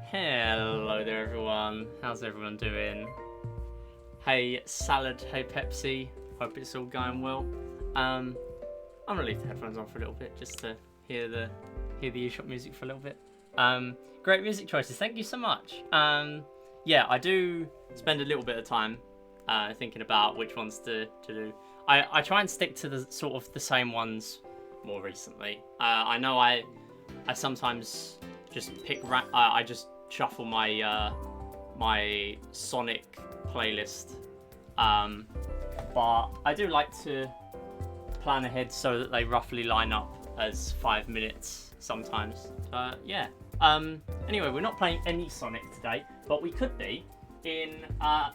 Hello there everyone, how's everyone doing? Hey Salad, hey Pepsi, hope it's all going well. I'm gonna leave the headphones on for a little bit just to hear the eShop music for a little bit. Great music choices, thank you so much. Yeah, I do spend a little bit of time thinking about which ones to do. I try and stick to the sort of the same ones more recently. I know I sometimes just pick I just shuffle my my Sonic playlist, but I do like to plan ahead so that they roughly line up as 5 minutes sometimes. Yeah. Anyway, we're not playing any Sonic today, but we could be in a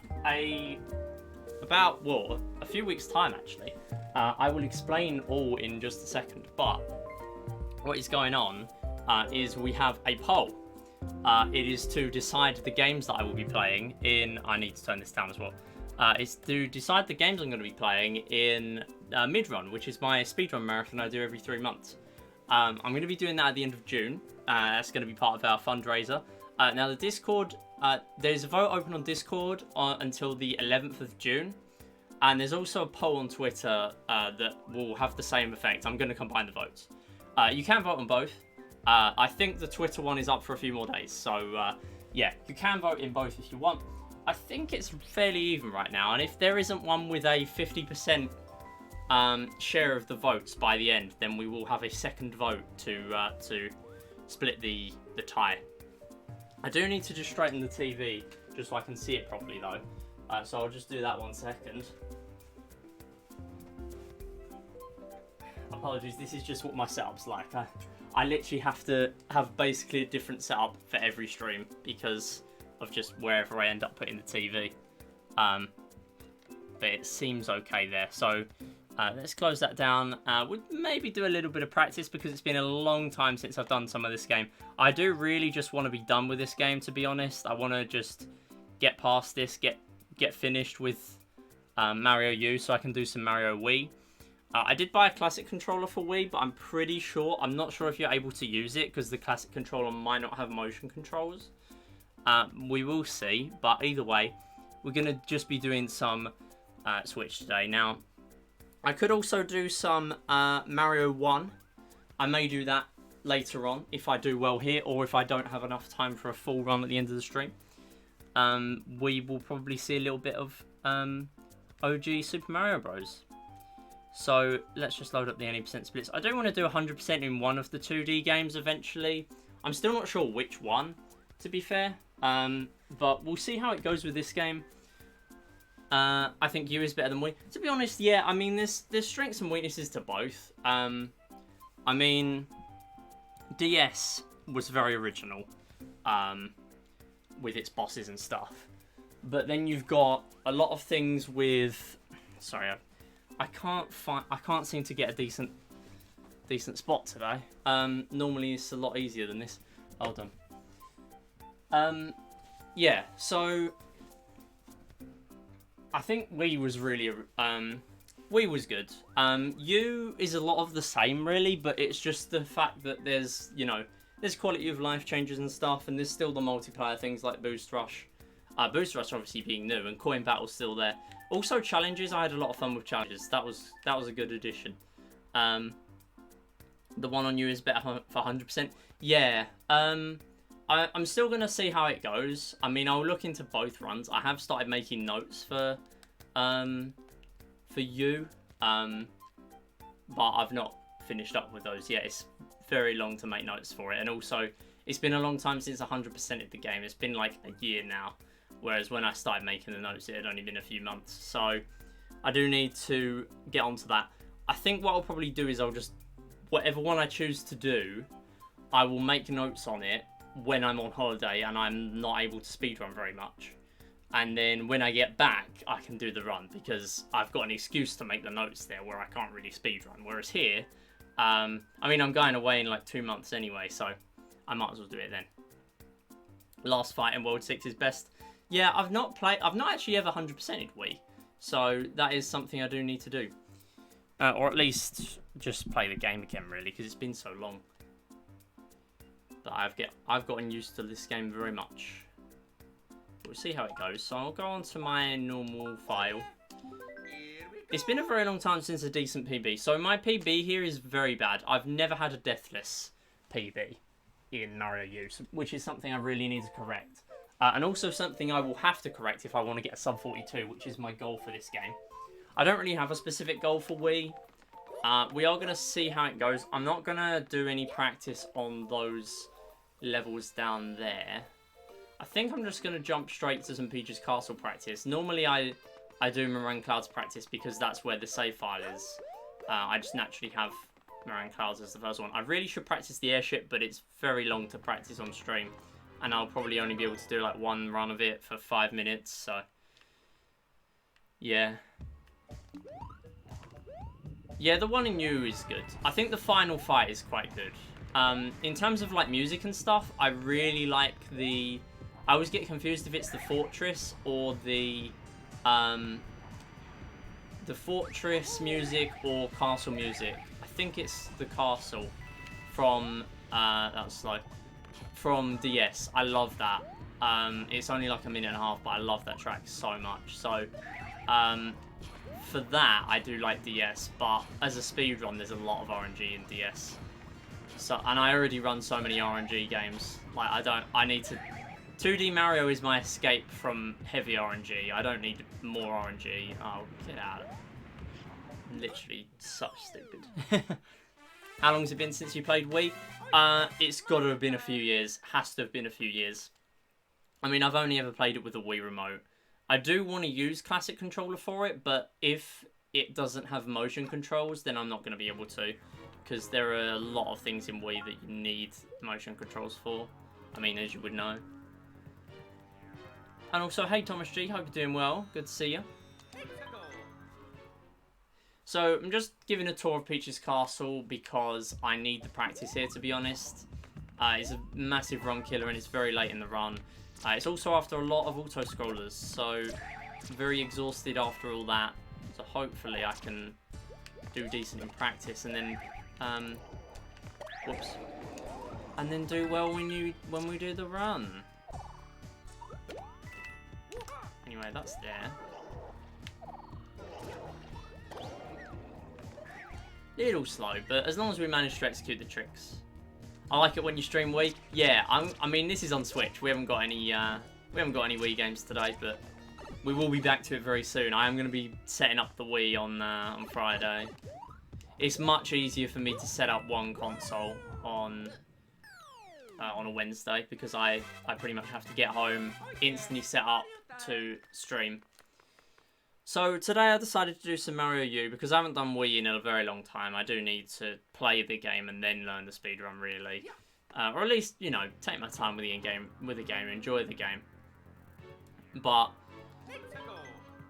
few weeks time actually. I will explain all in just a second, but what is going on is we have a poll. It is to decide the games that I will be playing in. I need to turn this down as well. It's to decide the games I'm going to be playing in mid-run, which is my speedrun marathon I do every 3 months. I'm going to be doing that at the end of June. That's going to be part of our fundraiser. Now the Discord, there's a vote open on Discord until the 11th of June. And there's also a poll on Twitter that will have the same effect. I'm going to combine the votes. You can vote on both. I think the Twitter one is up for a few more days. So, yeah, you can vote in both if you want. I think it's fairly even right now. And if there isn't one with a 50% share of the votes by the end, then we will have a second vote to split the tie. I do need to just straighten the TV just so I can see it properly, though. So I'll just do that 1 second. Apologies, this is just what my setup's like. I literally have to have basically a different setup for every stream because of just wherever I end up putting the TV. But it seems okay there. So let's close that down. We'll maybe do a little bit of practice because it's been a long time since I've done some of this game. I do really just want to be done with this game, to be honest. I want to just get past this, get finished with Mario U so I can do some Mario Wii. I did buy a classic controller for Wii, but I'm not sure if you're able to use it because the classic controller might not have motion controls. We will see, but either way, we're going to just be doing some Switch today. Now, I could also do some Mario 1. I may do that later on if I do well here or if I don't have enough time for a full run at the end of the stream. We will probably see a little bit of OG Super Mario Bros. So let's just load up the 80% splits. I do want to do 100% in one of the 2D games eventually. I'm still not sure which one, to be fair. But we'll see how it goes with this game. I think U is better than Wii. To be honest, yeah, I mean, there's strengths and weaknesses to both. I mean, DS was very original with its bosses and stuff. But then you've got a lot of things with... Sorry, I can't seem to get a decent spot today. Normally it's a lot easier than this. Hold on. Yeah, so I think Wii was really Wii was good. U is a lot of the same really, but it's just the fact that there's quality of life changes and stuff, and there's still the multiplayer things like Boost Rush. Boost Rush obviously being new, and Coin Battle's still there. Also challenges, I had a lot of fun with challenges. That was a good addition. The one on you is better for 100%. Yeah. I'm still gonna see how it goes. I mean, I'll look into both runs. I have started making notes for you, but I've not finished up with those yet. It's very long to make notes for it, and also it's been a long time since 100%ed the game. It's been like a year now. Whereas when I started making the notes, it had only been a few months. So I do need to get onto that. I think what I'll probably do is I'll just... Whatever one I choose to do, I will make notes on it when I'm on holiday and I'm not able to speedrun very much. And then when I get back, I can do the run because I've got an excuse to make the notes there where I can't really speedrun. Whereas here, I mean, I'm going away in like 2 months anyway, so I might as well do it then. Last fight in World 6 is best. Yeah, I've not actually ever 100%ed Wii, so that is something I do need to do. Or at least just play the game again, really, because it's been so long. But I've gotten used to this game very much. We'll see how it goes. So I'll go on to my normal file. It's been a very long time since a decent PB. So my PB here is very bad. I've never had a deathless PB in Mario U, which is something I really need to correct. And also something I will have to correct if I want to get a sub 42, which is my goal for this game. I don't really have a specific goal for Wii. We are going to see how it goes. I'm not going to do any practice on those levels down there. I think I'm just going to jump straight to some Peach's Castle practice. Normally I do Meringue Clouds practice because that's where the save file is. I just naturally have Meringue Clouds as the first one. I really should practice the airship, but it's very long to practice on stream. And I'll probably only be able to do like one run of it for 5 minutes, so... yeah. Yeah, the one in U is good. I think the final fight is quite good. In terms of like music and stuff, I really like the... I always get confused if it's the Fortress or the Fortress music or Castle music. I think it's the Castle from... that was slow. From DS. I love that. It's only like a minute and a half, but I love that track so much. So, for that, I do like DS, but as a speedrun, there's a lot of RNG in DS. So, and I already run so many RNG games. Like, I need to... 2D Mario is my escape from heavy RNG. I don't need more RNG. Oh, get out. Literally, such stupid. How long has it been since you played Wii? It's got to have been a few years. Has to have been a few years. I mean, I've only ever played it with a Wii remote. I do want to use Classic Controller for it, but if it doesn't have motion controls, then I'm not going to be able to. Because there are a lot of things in Wii that you need motion controls for. I mean, as you would know. And also, hey Thomas G, hope you're doing well. Good to see you. So, I'm just giving a tour of Peach's Castle because I need the practice here, to be honest. It's a massive run killer and it's very late in the run. It's also after a lot of auto-scrollers, so I'm very exhausted after all that. So hopefully I can do decent in practice and then, whoops. And then do well when we do the run. Anyway, that's there. Little slow, but as long as we manage to execute the tricks. I like it when you stream Wii. Yeah, I mean this is on Switch. We haven't got any Wii games today, but we will be back to it very soon. I am going to be setting up the Wii on Friday. It's much easier for me to set up one console on a Wednesday because I pretty much have to get home, instantly set up to stream. So today I decided to do some Mario U because I haven't done Wii in a very long time. I do need to play the game and then learn the speedrun really. Or at least, you know, take my time with the game, enjoy the game. But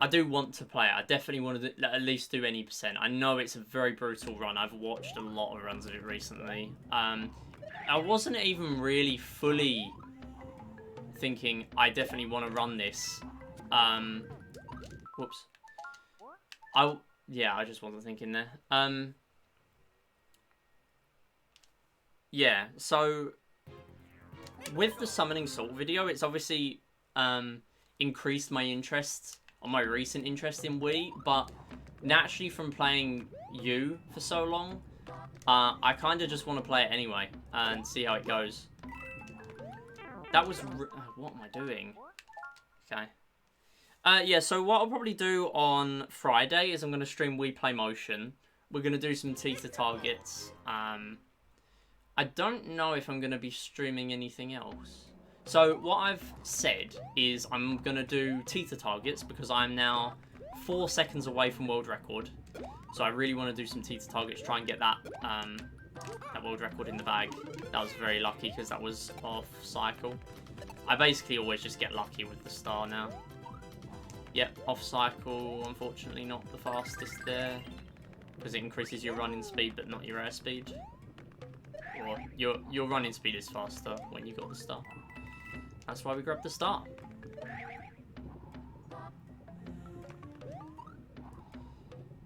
I do want to play it. I definitely want to at least do any percent. I know it's a very brutal run. I've watched a lot of runs of it recently. I wasn't even really fully thinking I definitely want to run this. Whoops. Yeah, I just wasn't thinking there. Yeah, so with the Summoning Salt video, it's obviously increased my interest, or my recent interest in Wii, but naturally from playing U for so long, I kind of just want to play it anyway and see how it goes. That was... what am I doing? Okay. Yeah, so what I'll probably do on Friday is I'm going to stream Wii Play Motion. We're going to do some teeter targets. I don't know if I'm going to be streaming anything else. So what I've said is I'm going to do teeter targets because I'm now 4 seconds away from world record. So I really want to do some teeter targets, try and get that world record in the bag. That was very lucky because that was off cycle. I basically always just get lucky with the star now. Yep, off cycle, unfortunately not the fastest there. Because it increases your running speed but not your airspeed. Or your running speed is faster when you got the star. That's why we grabbed the star.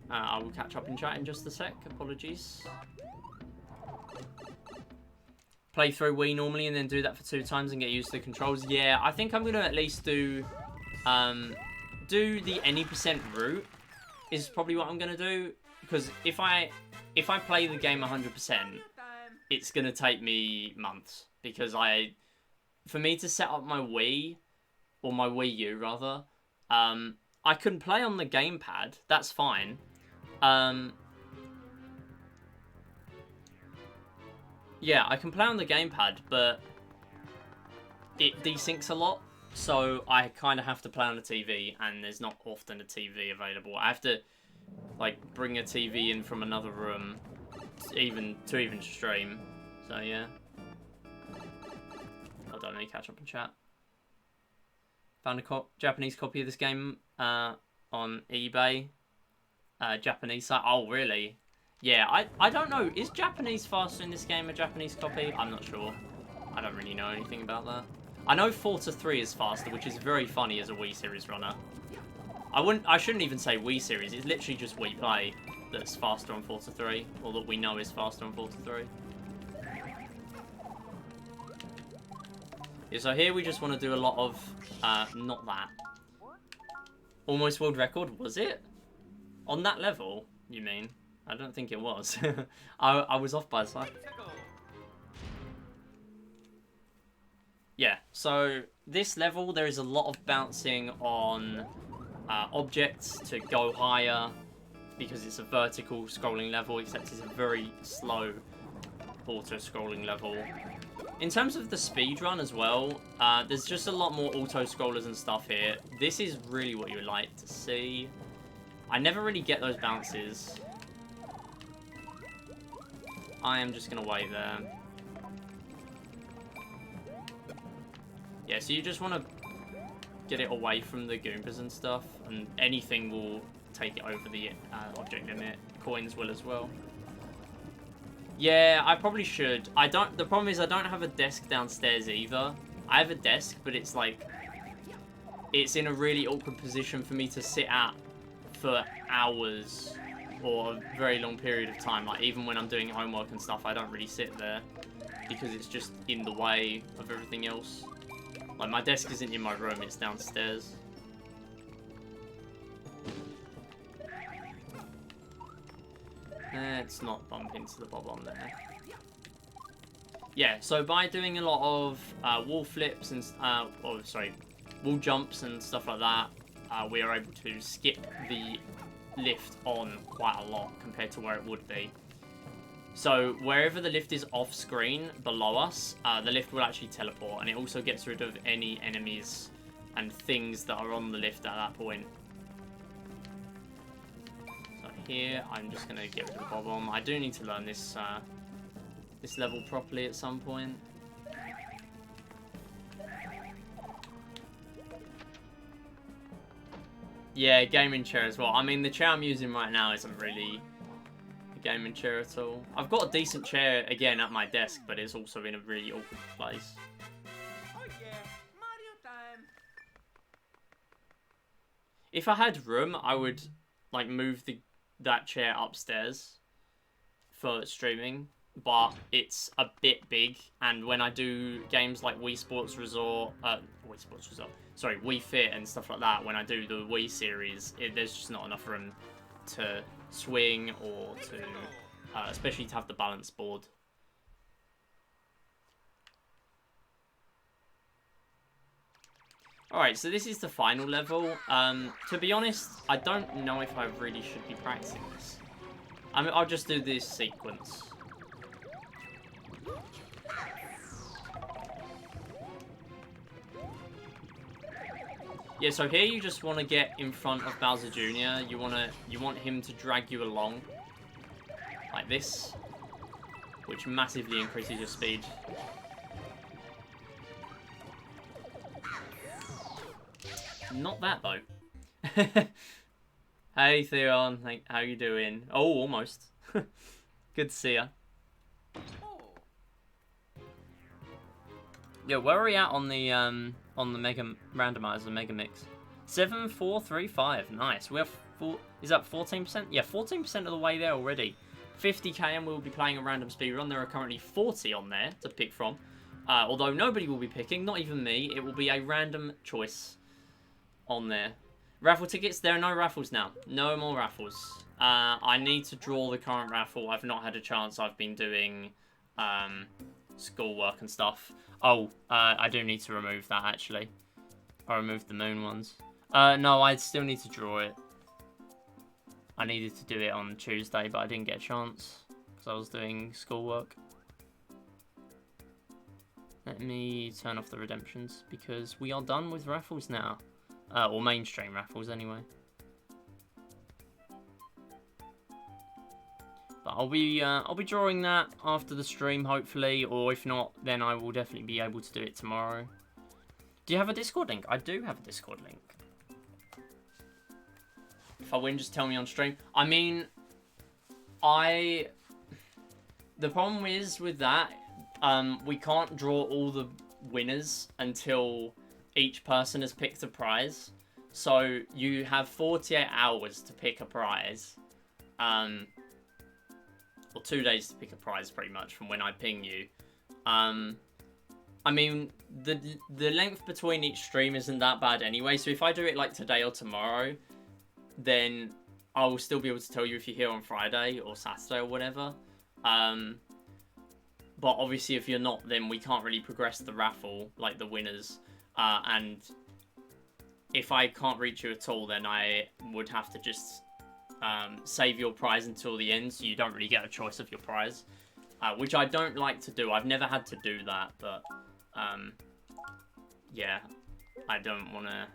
I will catch up in chat in just a sec, apologies. play through Wii normally and then do that for 2 times and get used to the controls. Yeah, I think I'm gonna at least do the any percent route is probably what I'm gonna do, because if I play the game 100%, it's gonna take me months, because for me to set up my Wii, or my Wii U rather, I can play on the gamepad. That's fine. Yeah, I can play on the gamepad, but it desyncs a lot, so I kind of have to play on the TV, and there's not often a TV available. I have to like bring a TV in from another room to even stream. So yeah. Hold on, let me catch up in chat. Found a Japanese copy of this game on eBay. Japanese site. Oh, really? Yeah, I don't know. Is Japanese faster in this game a Japanese copy? I'm not sure. I don't really know anything about that. I know Forza 3 is faster, which is very funny as a Wii series runner. I shouldn't even say Wii series. It's literally just Wii Play that's faster on Forza 3, or that we know is faster on Forza 3. Yeah, so here we just want to do a lot of not that. Almost world record, was it? On that level, you mean? I don't think it was. I was off by a side. Yeah, so this level, there is a lot of bouncing on objects to go higher, because it's a vertical scrolling level, except it's a very slow auto-scrolling level. In terms of the speed run as well, there's just a lot more auto-scrollers and stuff here. This is really what you would like to see. I never really get those bounces. I am just going to wait there. Yeah, so you just want to get it away from the Goombas and stuff, and anything will take it over the object limit. Coins will as well. Yeah, I probably should. The problem is I don't have a desk downstairs either. I have a desk, but it's like, it's in a really awkward position for me to sit at for hours or a very long period of time. Like, even when I'm doing homework and stuff, I don't really sit there because it's just in the way of everything else. Like, my desk isn't in my room, it's downstairs. Let's not bump into the bob-omb there. Yeah, so by doing a lot of wall flips and, wall jumps and stuff like that, we are able to skip the lift on quite a lot compared to where it would be. So wherever the lift is off screen below us, the lift will actually teleport, and it also gets rid of any enemies and things that are on the lift at that point. So here, I'm just going to get rid of the bob-omb. I do need to learn this this level properly at some point. Yeah, gaming chair as well. I mean, the chair I'm using right now isn't really a gaming chair at all. I've got a decent chair, again, at my desk, but it's also in a really awkward place. Oh yeah, Mario time. If I had room, I would, like, move that chair upstairs for streaming, but it's a bit big, and when I do games like Wii Sports Resort, sorry, Wii Fit and stuff like that, when I do the Wii series, there's just not enough room to swing or to, especially to have the balance board. Alright, so this is the final level. To be honest, I don't know if I really should be practicing this. I mean, I'll just do this sequence. Yeah, so here you just want to get in front of Bowser Jr. You want him to drag you along like this, which massively increases your speed. Not that though. Hey Theon, how you doing? Oh, almost. Good to see ya. Yeah, where are we at on the Mega Randomizer, Mega Mix? 7435, nice. We're is that 14%? Yeah, 14% of the way there already. 50k and we'll be playing a random speedrun. There are currently 40 on there to pick from. Although nobody will be picking, not even me. It will be a random choice on there. Raffle tickets, there are no raffles now. No more raffles. I need to draw the current raffle. I've not had a chance. I've been doing schoolwork and stuff. Oh, I do need to remove that, actually. I removed the moon ones. No, I still need to draw it. I needed to do it on Tuesday, but I didn't get a chance because I was doing schoolwork. Let me turn off the redemptions because we are done with raffles now. Or mainstream raffles, anyway. But I'll be drawing that after the stream, hopefully, or if not, then I will definitely be able to do it tomorrow. Do you have a Discord link? I do have a Discord link. If I win, just tell me on stream. I mean, the problem is with that, we can't draw all the winners until each person has picked a prize. So you have 48 hours to pick a prize. Or 2 days to pick a prize, pretty much, from when I ping you. I mean, the length between each stream isn't that bad anyway. So if I do it like today or tomorrow, then I will still be able to tell you if you're here on Friday or Saturday or whatever. But obviously if you're not, then we can't really progress the raffle, like the winners. And if I can't reach you at all, then I would have to just save your prize until the end, so you don't really get a choice of your prize. Which I don't like to do. I've never had to do that, but yeah, I don't want to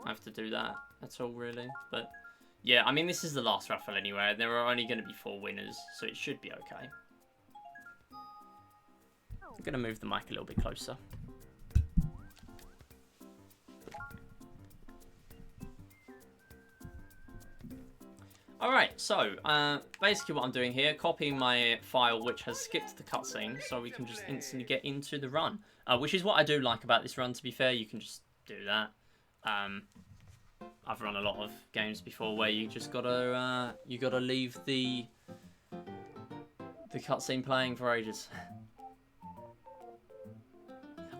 have to do that at all, really. But yeah, I mean, this is the last raffle anyway. There are only going to be 4 winners, so it should be okay. I'm going to move the mic a little bit closer. Alright, so basically what I'm doing here, copying my file which has skipped the cutscene so we can just instantly get into the run. Which is what I do like about this run, to be fair. You can just do that. I've run a lot of games before where you just gotta leave the cutscene playing for ages.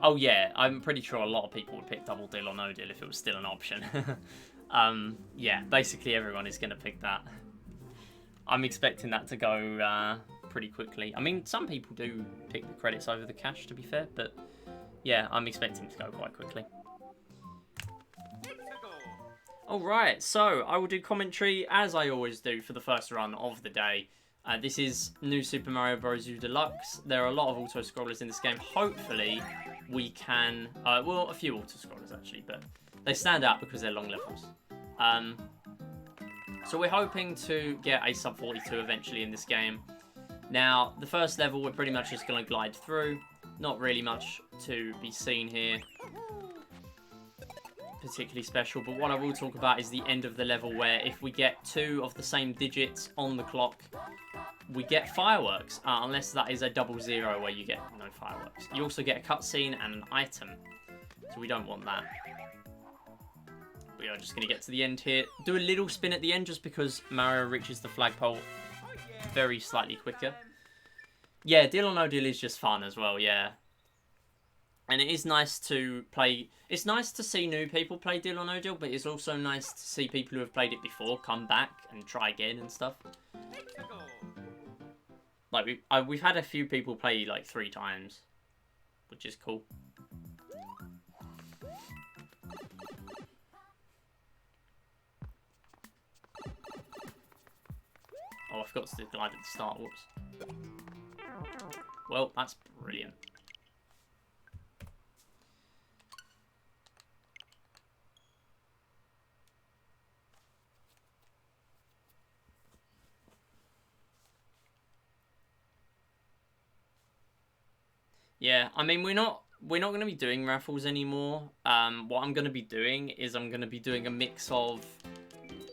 Oh yeah, I'm pretty sure a lot of people would pick double deal or no deal if it was still an option. Yeah, basically everyone is going to pick that. I'm expecting that to go pretty quickly. I mean, some people do pick the credits over the cash, to be fair, but yeah, I'm expecting it to go quite quickly. Alright, so I will do commentary, as I always do, for the first run of the day. This is New Super Mario Bros. U Deluxe. There are a lot of auto-scrollers in this game. Hopefully, we can... well, a few auto-scrollers, actually, but they stand out because they're long levels. So we're hoping to get a sub 42 eventually in this game. Now, the first level, we're pretty much just going to glide through. Not really much to be seen here. Particularly special, but what I will talk about is the end of the level, where if we get 2 of the same digits on the clock, we get fireworks, unless that is a 00 where you get no fireworks. You also get a cutscene and an item, so we don't want that. We are just going to get to the end here. Do a little spin at the end just because Mario reaches the flagpole very slightly quicker. Yeah, Deal or No Deal is just fun as well, yeah. And it is nice to play... It's nice to see new people play Deal or No Deal, but it's also nice to see people who have played it before come back and try again and stuff. Like, we've had a few people play, like, 3 times, which is cool. Oh, I forgot to glide at the start, whoops. Well, that's brilliant. Yeah, I mean, we're not going to be doing raffles anymore. What I'm going to be doing is I'm going to be doing a mix of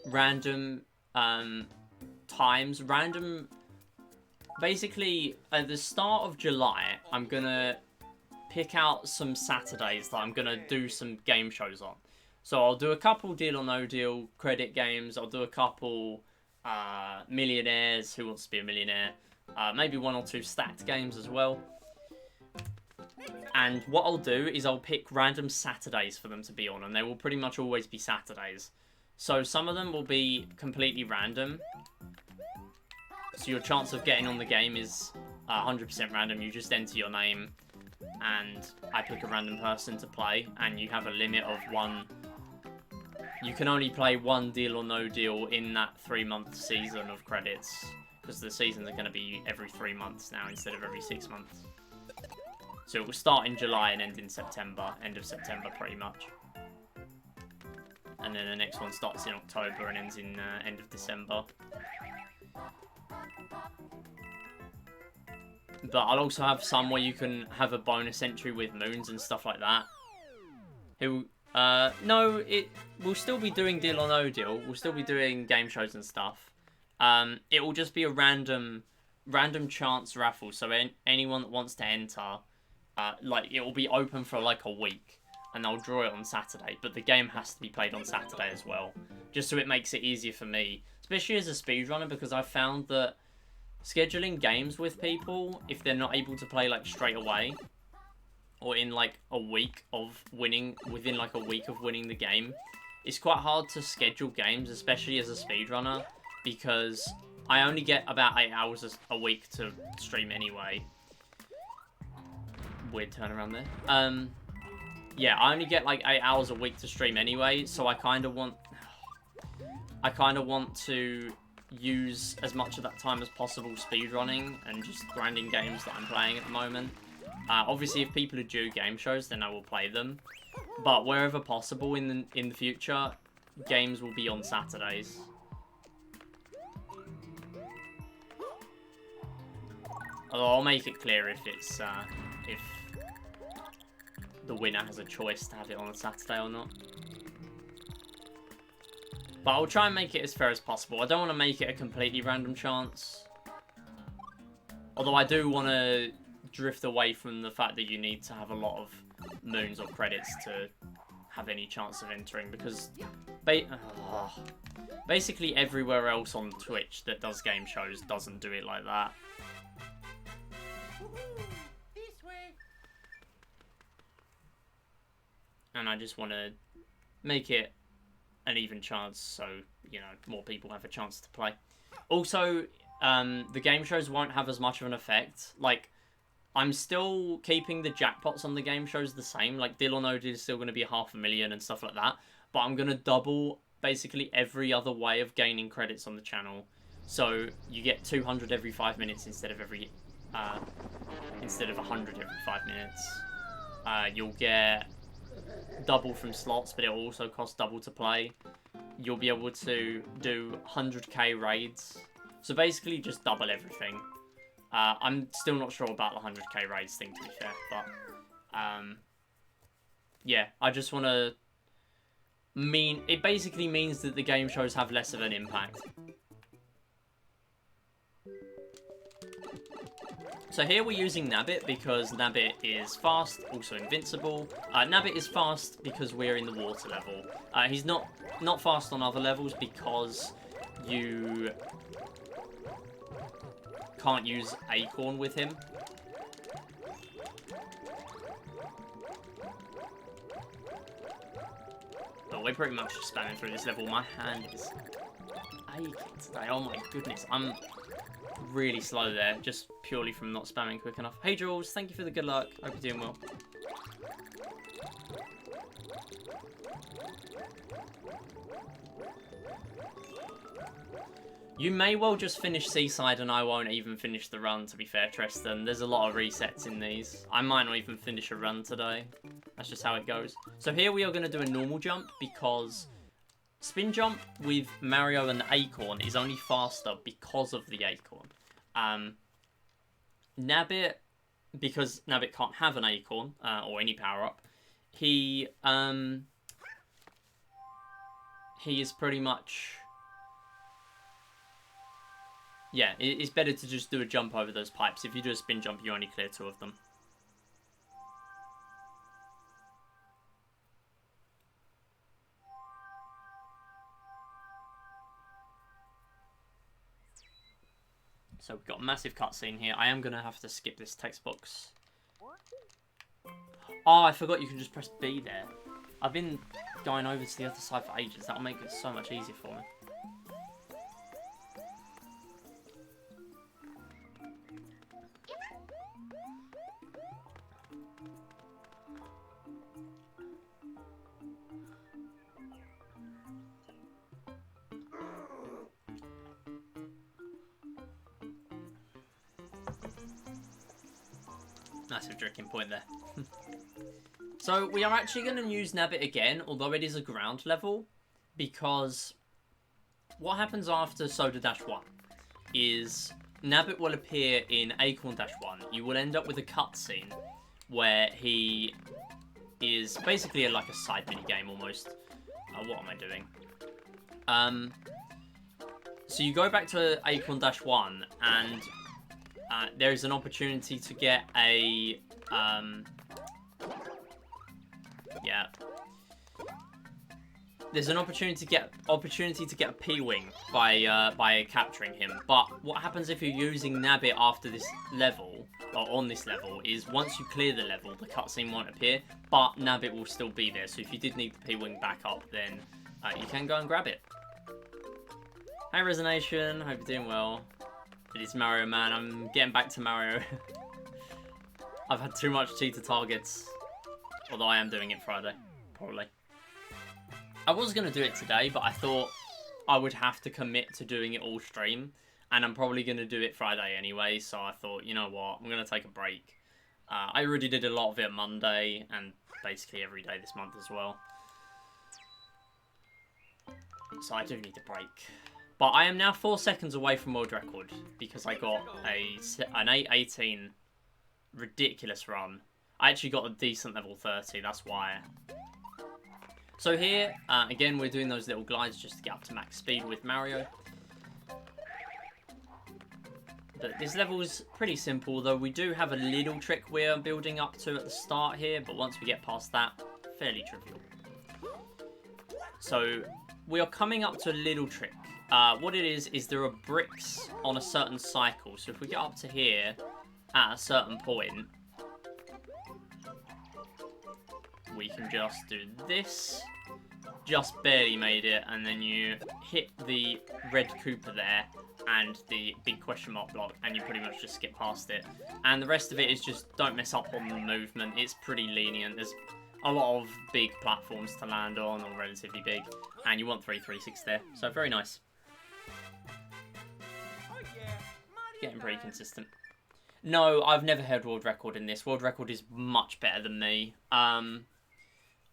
random times, basically at the start of July, I'm going to pick out some Saturdays that I'm going to do some game shows on. So I'll do a couple Deal or No Deal credit games. I'll do a couple millionaires, Who Wants to Be a Millionaire, maybe 1 or 2 stacked games as well. And what I'll do is I'll pick random Saturdays for them to be on, and they will pretty much always be Saturdays. So some of them will be completely random. So your chance of getting on the game is 100% random. You just enter your name, and I pick a random person to play, and you have a limit of 1. You can only play 1 Deal or No Deal in that 3-month season of credits, because the seasons are going to be every 3 months now instead of every 6 months. So it will start in July and end in September, end of September pretty much. And then the next one starts in October and ends in end of December. But I'll also have some where you can have a bonus entry with moons and stuff like that. No, we'll still be doing Deal or No Deal. We'll still be doing game shows and stuff. It will just be a random chance raffle. So anyone that wants to enter, it will be open for like a week, and they'll draw it on Saturday. But the game has to be played on Saturday as well, just so it makes it easier for me, especially as a speedrunner, because I've found that scheduling games with people, if they're not able to play like straight away, or in like a week of winning, within like a week of winning the game, it's quite hard to schedule games, especially as a speedrunner, because I only get about 8 hours a week to stream anyway. Weird turnaround there. Yeah, I only get like 8 hours a week to stream anyway, so I kind of want to use as much of that time as possible speedrunning and just grinding games that I'm playing at the moment. Obviously, if people are due game shows, then I will play them. But wherever possible in the future, games will be on Saturdays. Although I'll make it clear if it's if the winner has a choice to have it on a Saturday or not. But I'll try and make it as fair as possible. I don't want to make it a completely random chance. Although I do want to drift away from the fact that you need to have a lot of moons or credits to have any chance of entering, because basically everywhere else on Twitch that does game shows doesn't do it like that. This way. And I just want to make it an even chance, so, you know, more people have a chance to play. Also, the game shows won't have as much of an effect. Like, I'm still keeping the jackpots on the game shows the same. Like, Deal or No Deal is still going to be 500,000 and stuff like that. But I'm going to double basically every other way of gaining credits on the channel. So you get 200 every 5 minutes instead of 100 every 5 minutes. You'll get double from slots, but it will also cost double to play. You'll be able to do 100k raids. So basically just double everything. I'm still not sure about the 100k raids thing, to be fair, but yeah, I just want to it basically means that the game shows have less of an impact. So here we're using Nabbit because Nabbit is fast, also invincible. Nabbit is fast because we're in the water level. He's not fast on other levels because you can't use Acorn with him. But we're pretty much just spamming through this level. My hand is aching today. Oh my goodness, I'm really slow there, just purely from not spamming quick enough. Hey Jules, thank you for the good luck. Hope you're doing well. You may well just finish Seaside and I won't even finish the run, to be fair, Tristan. There's a lot of resets in these. I might not even finish a run today. That's just how it goes. So here we are going to do a normal jump because spin jump with Mario and the Acorn is only faster because of the Acorn. Nabbit, because Nabbit can't have an Acorn or any power-up, he is pretty much... Yeah, it's better to just do a jump over those pipes. If you do a spin jump, you only clear 2 of them. So we've got a massive cutscene here. I am going to have to skip this text box. Oh, I forgot you can just press B there. I've been going over to the other side for ages. That'll make it so much easier for me. Massive drinking point there. So we are actually going to use Nabbit again, although it is a ground level, because what happens after Soda-1 is Nabbit will appear in Acorn-1. You will end up with a cutscene where he is basically like a side mini game almost. What am I doing? So you go back to Acorn-1 and there is an opportunity to get a there's an opportunity to get a P-wing by capturing him. But what happens if you're using Nabbit after this level, or on this level, is once you clear the level, the cutscene won't appear, but Nabbit will still be there. So if you did need the P-wing back up, then you can go and grab it. Hi Resonation, hope you're doing well. It is Mario Man, I'm getting back to Mario. I've had too much cheater targets. Although I am doing it Friday, probably. I was going to do it today, but I thought I would have to commit to doing it all stream. And I'm probably going to do it Friday anyway, so I thought, you know what, I'm going to take a break. I already did a lot of it Monday, and basically every day this month as well. So I do need a break. But I am now 4 seconds away from world record, because I got an 8:18 ridiculous run. I actually got a decent level 30, that's why. So here, again, we're doing those little glides just to get up to max speed with Mario. But this level is pretty simple, though we do have a little trick we're building up to at the start here, but once we get past that, fairly trivial. So, we are coming up to a little trick. What it is there are bricks on a certain cycle, so if we get up to here, at a certain point, we can just do this, just barely made it, and then you hit the red Koopa there, and the big question mark block, and you pretty much just skip past it. And the rest of it is just don't mess up on the movement, it's pretty lenient, there's a lot of big platforms to land on, or relatively big, and you want 3 360s there, so very nice. Getting pretty consistent. No, I've never held world record in this. World record is much better than me.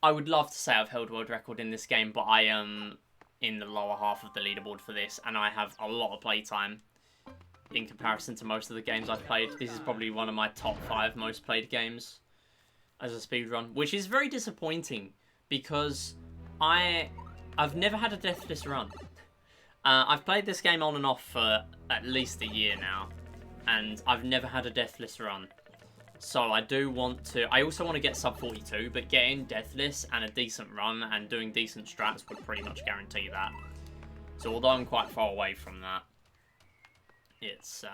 I would love to say I've held world record in this game, but I am in the lower half of the leaderboard for this, and I have a lot of playtime in comparison to most of the games I've played. This is probably one of my top 5 most played games as a speedrun, which is very disappointing because I've never had a deathless run. I've played this game on and off for at least a year now, and I've never had a deathless run. So I do want to... I also want to get sub 42, but getting deathless and a decent run and doing decent strats would pretty much guarantee that. So although I'm quite far away from that, it's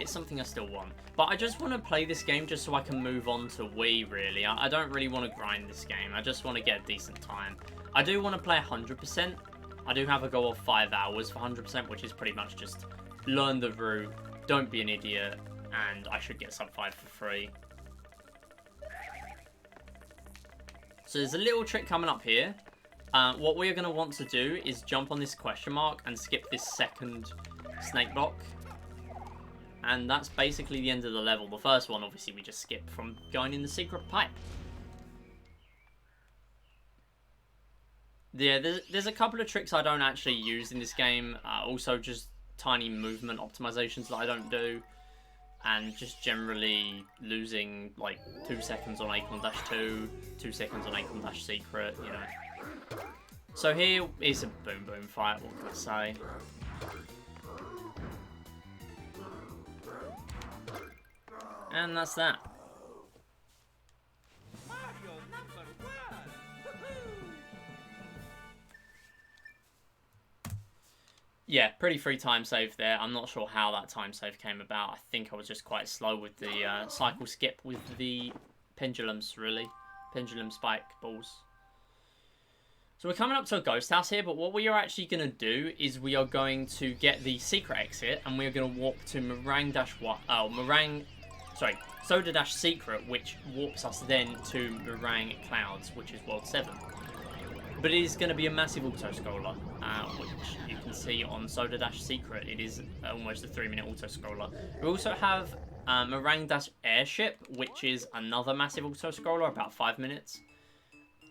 something I still want. But I just want to play this game just so I can move on to Wii, really. I don't really want to grind this game. I just want to get a decent time. I do want to play 100%. I do have a goal of 5 hours for 100%, which is pretty much just learn the route, don't be an idiot, and I should get sub 5 for free. So there's a little trick coming up here. What we're going to want to do is jump on this question mark and skip this second snake block. And that's basically the end of the level. The first one, obviously, we just skipped from going in the secret pipe. Yeah, there's a couple of tricks I don't actually use in this game. Also, just tiny movement optimizations that I don't do. And just generally losing, like, 2 seconds on Acorn-2, 2 seconds on Acorn-secret, you know. So here is a boom boom fight, what can I say? And that's that. Mario #1. Yeah, pretty free time save there. I'm not sure how that time save came about. I think I was just quite slow with the cycle skip with the pendulums, really. Pendulum spike balls. So we're coming up to a ghost house here, but what we are actually going to do is we are going to get the secret exit, and we're going to walk to Soda Dash Secret, which warps us then to Meringue Clouds, which is World 7. But it is going to be a massive auto-scroller, which you can see on Soda Dash Secret. It is almost a 3-minute auto-scroller. We also have Meringue Dash Airship, which is another massive auto-scroller, about 5 minutes.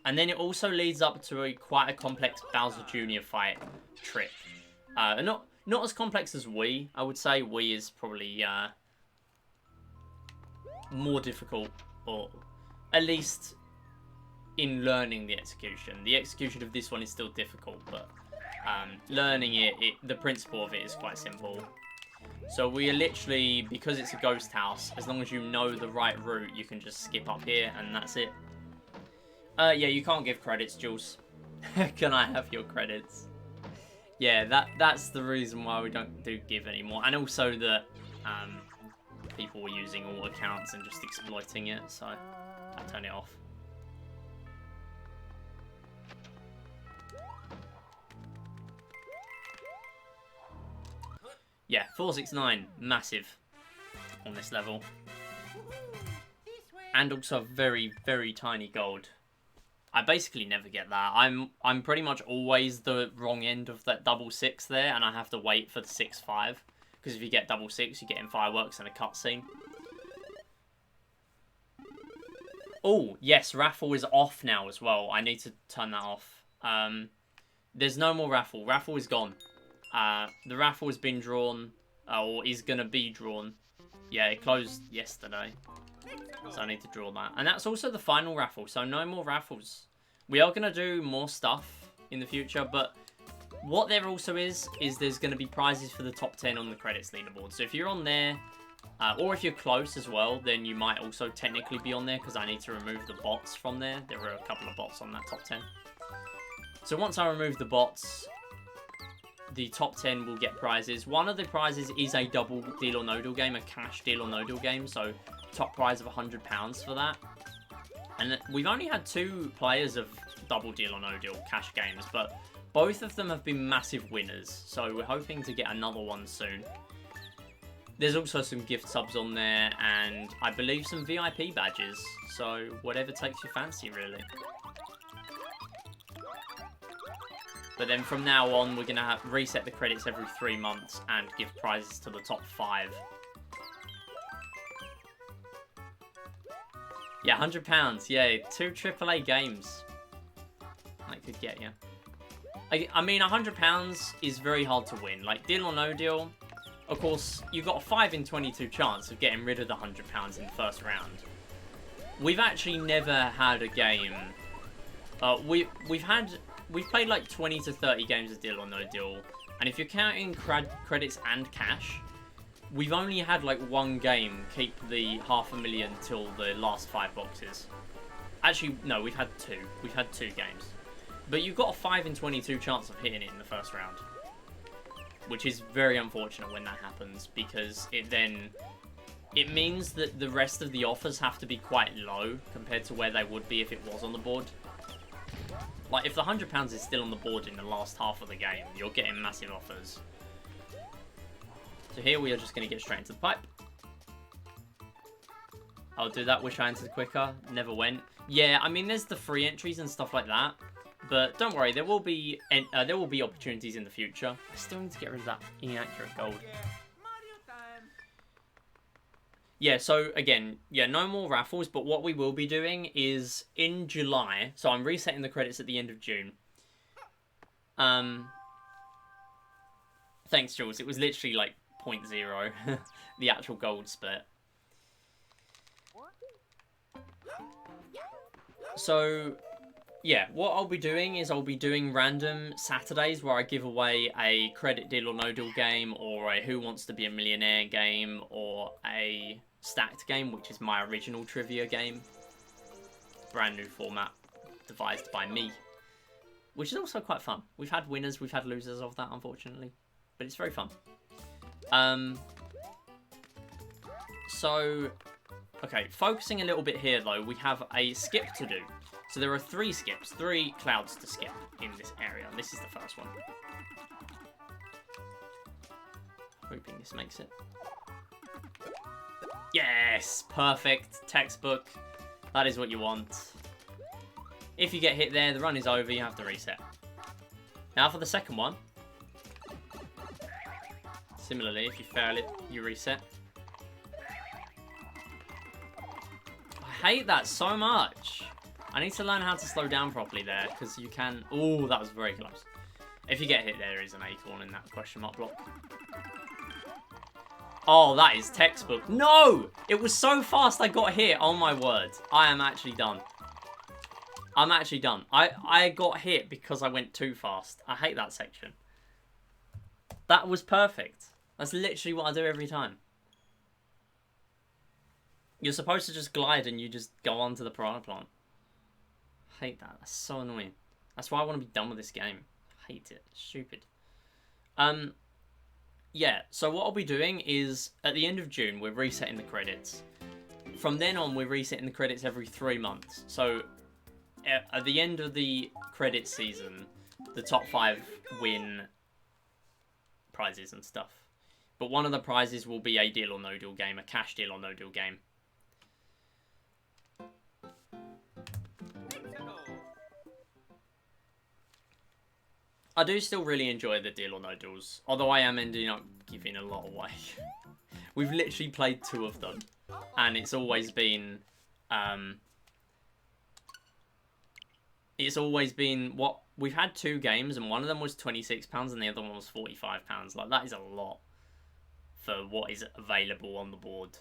And then it also leads up to quite a complex Bowser Jr. fight trip. Not as complex as Wii, I would say. Wii is probably more difficult, or at least in learning the execution. The execution of this one is still difficult, but learning it, the principle of it is quite simple. So we are literally, because it's a ghost house, as long as you know the right route, you can just skip up here and that's it. Yeah, you can't give credits, Jules. Can I have your credits? Yeah, that's the reason why we don't do give anymore. And also that people were using all accounts and just exploiting it, so I turn it off. Yeah, 469, massive on this level. And also very, very tiny gold. I basically never get that. I'm pretty much always the wrong end of that double 6 there, and I have to wait for the 6-5. Because if you get double 6, you get in fireworks and a cutscene. Oh, yes, raffle is off now as well. I need to turn that off. There's no more raffle. Raffle is gone. The raffle has been drawn, or is going to be drawn. Yeah, it closed yesterday. So I need to draw that. And that's also the final raffle, so no more raffles. We are going to do more stuff in the future, but what there also is there's going to be prizes for the top 10 on the credits leaderboard. So if you're on there, or if you're close as well, then you might also technically be on there, because I need to remove the bots from there. There were a couple of bots on that top 10. So once I remove the bots, the top 10 will get prizes. One of the prizes is a double Deal or No Deal game, a cash Deal or No Deal game, so top prize of £100 for that. And we've only had 2 players of double Deal or No Deal cash games, but both of them have been massive winners, so we're hoping to get another one soon. There's also some gift subs on there, and I believe some VIP badges, so whatever takes your fancy, really. But then from now on, we're going to reset the credits every 3 months and give prizes to the top 5. Yeah, £100. Yeah, 2 AAA games. That could get you. I mean, £100 is very hard to win. Like, Deal or No Deal, of course, you've got a 5 in 22 chance of getting rid of the £100 in the first round. We've actually never had a game... We've played like 20 to 30 games of Deal or No Deal, and if you're counting credits and cash, we've only had like 1 game keep the $500,000 till the last 5 boxes. Actually, no, we've had 2. We've had 2 games. But you've got a 5 in 22 chance of hitting it in the first round, which is very unfortunate when that happens, because it means that the rest of the offers have to be quite low compared to where they would be if it was on the board. Like, if the £100 is still on the board in the last half of the game, you're getting massive offers. So here we are just going to get straight into the pipe. I'll do that. Wish I entered quicker. Never went. Yeah, I mean, there's the free entries and stuff like that. But don't worry, there will be opportunities in the future. I still need to get rid of that inaccurate gold. Yeah, so again, yeah, no more raffles, but what we will be doing is in July, so I'm resetting the credits at the end of June. Thanks, Jules. It was literally like 0.0, the actual gold split. So, yeah, what I'll be doing is I'll be doing random Saturdays where I give away a credit Deal or No Deal game, or a Who Wants to Be a Millionaire game, or a stacked game, which is my original trivia game. Brand new format devised by me, which is also quite fun. We've had winners, we've had losers of that, unfortunately. but it's very fun. So, okay, focusing a little bit here though, we have a skip to do. So there are 3 skips, 3 clouds to skip in this area. And this is the first one. Hoping this makes it. Yes, perfect, textbook. That is what you want. If you get hit there, the run is over, you have to reset. Now for the second one. Similarly, if you fail it, you reset. I hate that so much. I need to learn how to slow down properly there, because you can... Oh, that was very close. If you get hit, there is an acorn in that question mark block. Oh, that is textbook. No! It was so fast I got hit. Oh my word. I am actually done. I'm actually done. I got hit because I went too fast. I hate that section. That was perfect. That's literally what I do every time. You're supposed to just glide and you just go onto the piranha plant. I hate that. That's so annoying. That's why I want to be done with this game. I hate it. It's stupid. Yeah, so what I'll be doing is, at the end of June, we're resetting the credits. From then on, we're resetting the credits every 3 months. So, at the end of the credit season, the top 5 win prizes and stuff. But one of the prizes will be a deal or no deal game, a cash deal or no deal game. I do still really enjoy the deal or no deals, although I am ending up giving a lot away. We've literally played 2 of them, and it's always been, what, we've had 2 games, and one of them was £26 and the other one was £45. Like, that is a lot for what is available on the board.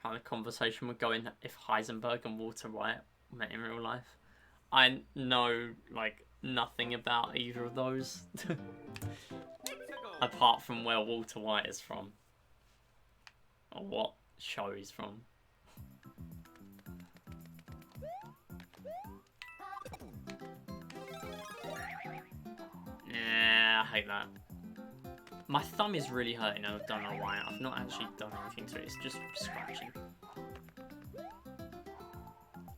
How the conversation would go in if Heisenberg and Walter White met in real life. I know, like, nothing about either of those. Apart from where Walter White is from. Or what show he's from. Yeah, I hate that. My thumb is really hurting and I don't know why. I've not actually done anything to it. It's just scratching.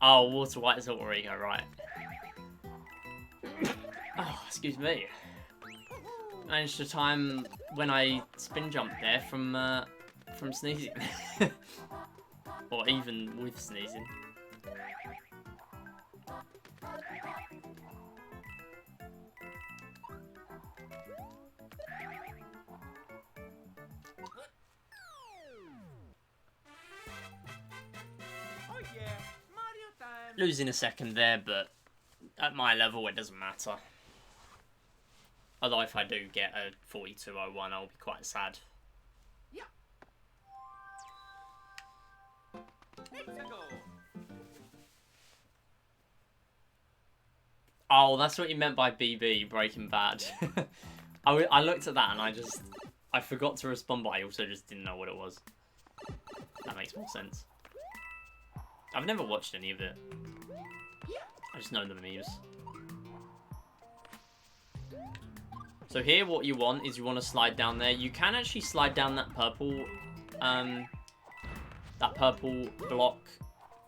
Oh, Walter White is alter ego, right. Oh, excuse me. Managed to time when I spin jumped there from sneezing. Or even with sneezing. Losing a second there, but at my level it doesn't matter. Although if I do get a 42.01, I'll be quite sad. Yeah. Oh, that's what you meant by BB, Breaking Bad. I looked at that and I forgot to respond, but I also just didn't know what it was. That makes more sense. I've never watched any of it. I just know the memes. So here, what you want is you want to slide down there. You can actually slide down that purple block,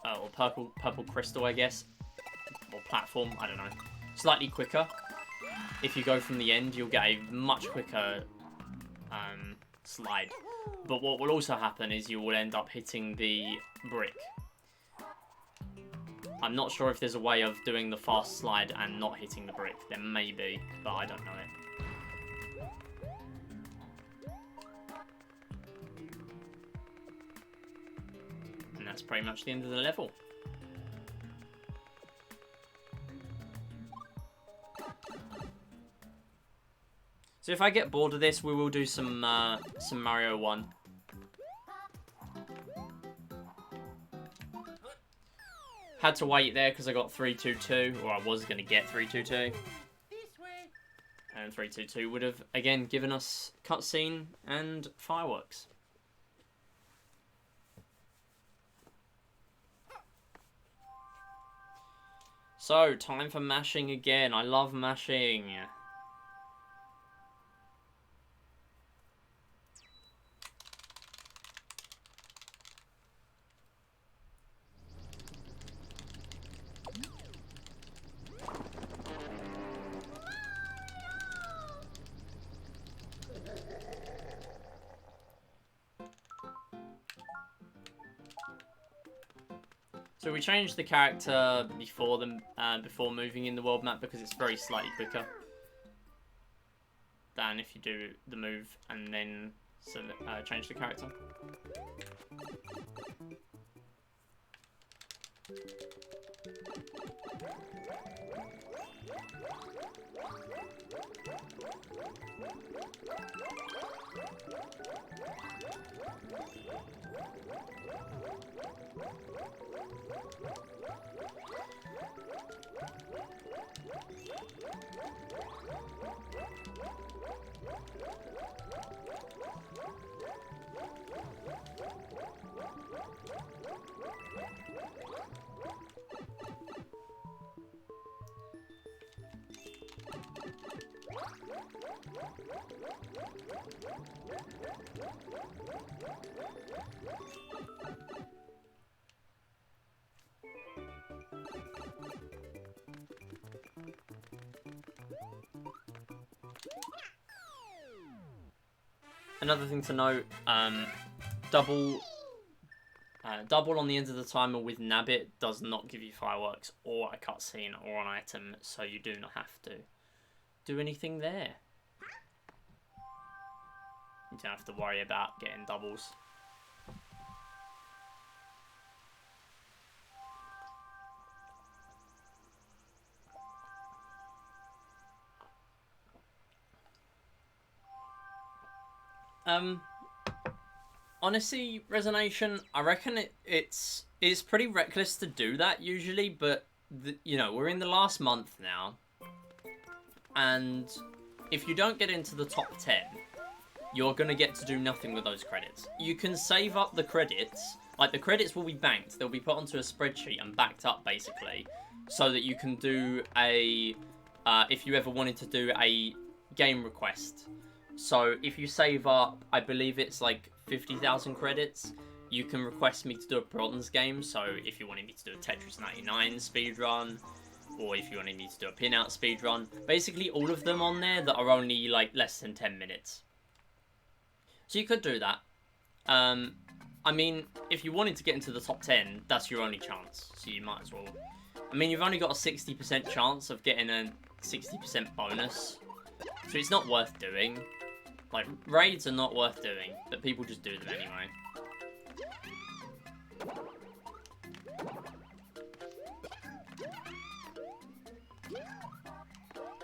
or purple crystal, I guess, or platform. I don't know. Slightly quicker. If you go from the end, you'll get a much quicker slide. But what will also happen is you will end up hitting the brick. I'm not sure if there's a way of doing the fast slide and not hitting the brick. There may be, but I don't know it. And that's pretty much the end of the level. So if I get bored of this, we will do some Mario 1. Had to wait there because I got 322, or I was going to get 322. And 322 would have, again, given us cutscene and fireworks. So, time for mashing again. I love mashing. So we changed the character before moving in the world map because it's very slightly quicker than if you do the move and then change the character. Another thing to note, double on the end of the timer with Nabbit does not give you fireworks or a cutscene or an item, so you do not have to do anything there. You don't have to worry about getting doubles. Honestly, Resonation, I reckon it's pretty reckless to do that usually, but you know, we're in the last month now, and if you don't get into the top 10, you're gonna get to do nothing with those credits. You can save up the credits, like the credits will be banked, they'll be put onto a spreadsheet and backed up basically, so that you can do a, if you ever wanted to do a game request. So if you save up, I believe it's like 50,000 credits, you can request me to do a bronze game. So if you wanted me to do a Tetris 99 speedrun, or if you wanted me to do a pin-out speedrun, basically all of them on there that are only like less than 10 minutes. So you could do that. I mean, if you wanted to get into the top 10, that's your only chance, so you might as well. I mean, you've only got a 60% chance of getting a 60% bonus, so it's not worth doing. Like, raids are not worth doing, but people just do them anyway.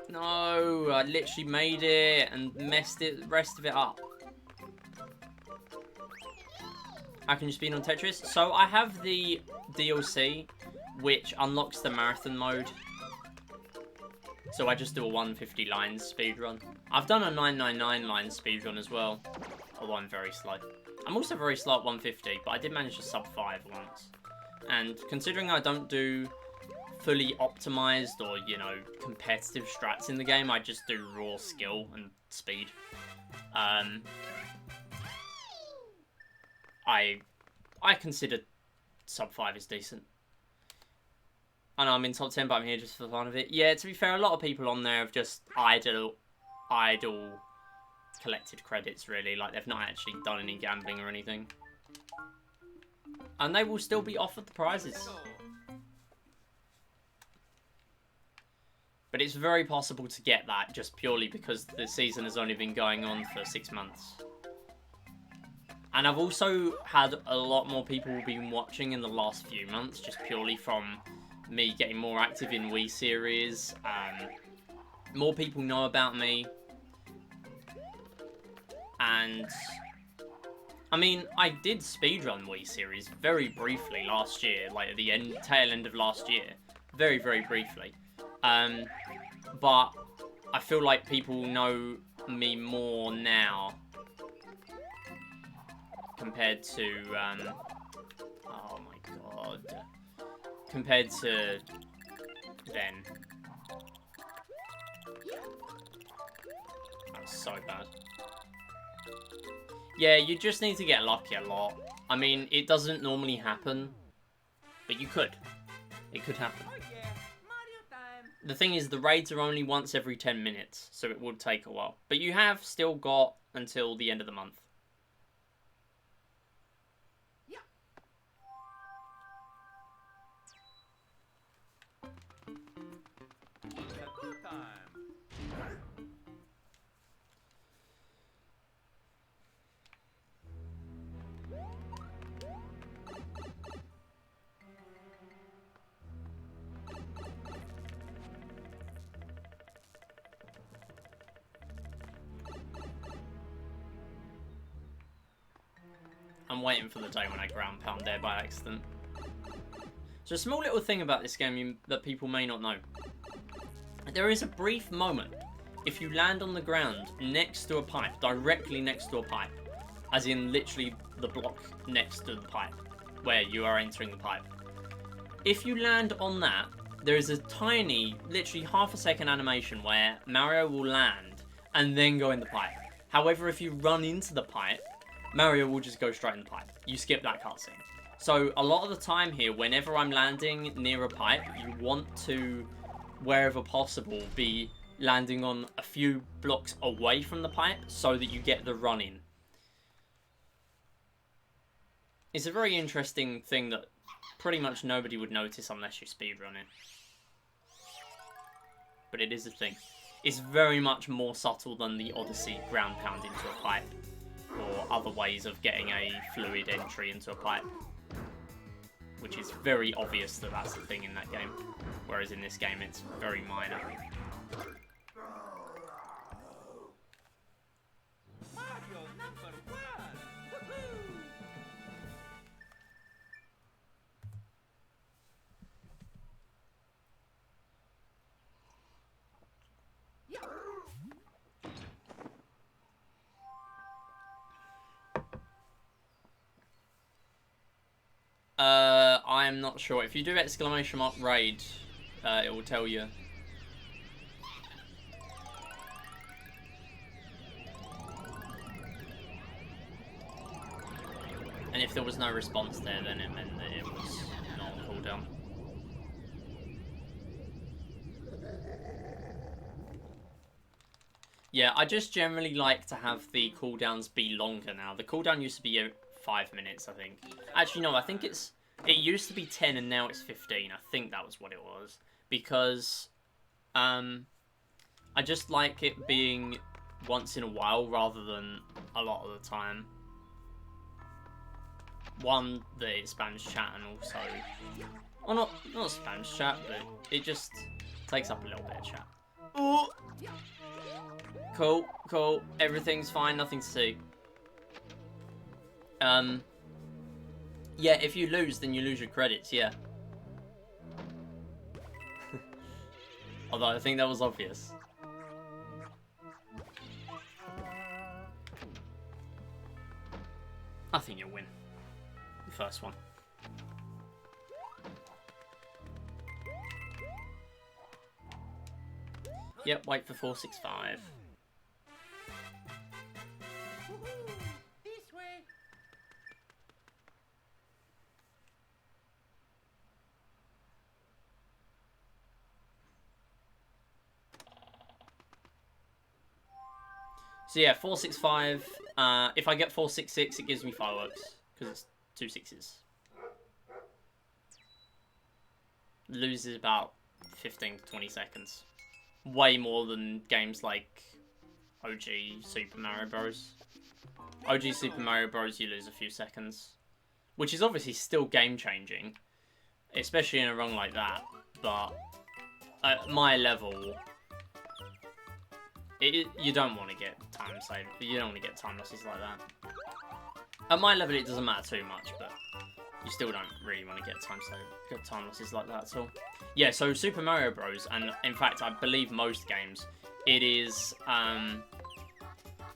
No, I literally made it and messed the rest of it up. How can you speed on Tetris? So I have the DLC, which unlocks the marathon mode. So I just do a 150 lines speedrun. I've done a 999 lines speedrun as well, although I'm very slow. I'm also very slow at 150, but I did manage to sub 5 once. And considering I don't do fully optimized or, you know, competitive strats in the game, I just do raw skill and speed. I consider sub 5 is decent. I know I'm in top 10, but I'm here just for the fun of it. Yeah, to be fair, a lot of people on there have just idle collected credits, really. Like, they've not actually done any gambling or anything. And they will still be offered the prizes. But it's very possible to get that just purely because the season has only been going on for 6 months. And I've also had a lot more people been watching in the last few months, just purely from me getting more active in Wii series. More people know about me. And I mean, I did speedrun Wii series very briefly last year, like at the tail end of last year. Very, very briefly. But I feel like people know me more now compared to, oh my god, compared to then. That's so bad. Yeah, you just need to get lucky a lot. I mean, it doesn't normally happen, but you could. It could happen. Oh yeah, Mario time. The thing is, the raids are only once every 10 minutes, so it would take a while. But you have still got until the end of the month. Yeah. It's a good time. I'm waiting for the day when I ground pound there by accident. So a small little thing about this game that people may not know. There is a brief moment if you land on the ground next to a pipe, directly next to a pipe, as in literally the block next to the pipe, where you are entering the pipe. If you land on that, there is a tiny, literally half a second animation where Mario will land and then go in the pipe. However, if you run into the pipe, Mario will just go straight in the pipe. You skip that cutscene. So a lot of the time here, whenever I'm landing near a pipe, you want to, wherever possible, be landing on a few blocks away from the pipe so that you get the run in. It's a very interesting thing that pretty much nobody would notice unless you speedrun it. But it is a thing. It's very much more subtle than the Odyssey ground pound into a pipe, or other ways of getting a fluid entry into a pipe, which is very obvious that that's the thing in that game, whereas in this game it's very minor. Mario number 1. Woohoo! Yeah. I'm not sure. If you do exclamation mark raid, it will tell you. And if there was no response there, then it meant that it was not on cooldown. Yeah, I just generally like to have the cooldowns be longer now. The cooldown used to be 5 minutes, I think. Actually, no, I think it used to be 10 and now it's 15. I think that was what it was. Because I just like it being once in a while rather than a lot of the time. One, that it's Spanish chat, and also... Well, not Spanish chat, but it just takes up a little bit of chat. Ooh. Cool, cool. Everything's fine, nothing to see. Yeah, if you lose, then you lose your credits, yeah. Although I think that was obvious. I think you'll win. The first one. Yep, wait for 465. Woohoo! This way. So yeah, 465. If I get 466, it gives me fireworks because it's 2 6s. Loses about 15 to 20 seconds. Way more than games like OG Super Mario Bros. OG Super Mario Bros. You lose a few seconds, which is obviously still game changing, especially in a run like that. But at my level, you don't want to get time saved. You don't want to get time losses like that. At my level, it doesn't matter too much, but you still don't really want to get time losses like that at all. Yeah, so Super Mario Bros. And in fact, I believe most games, it is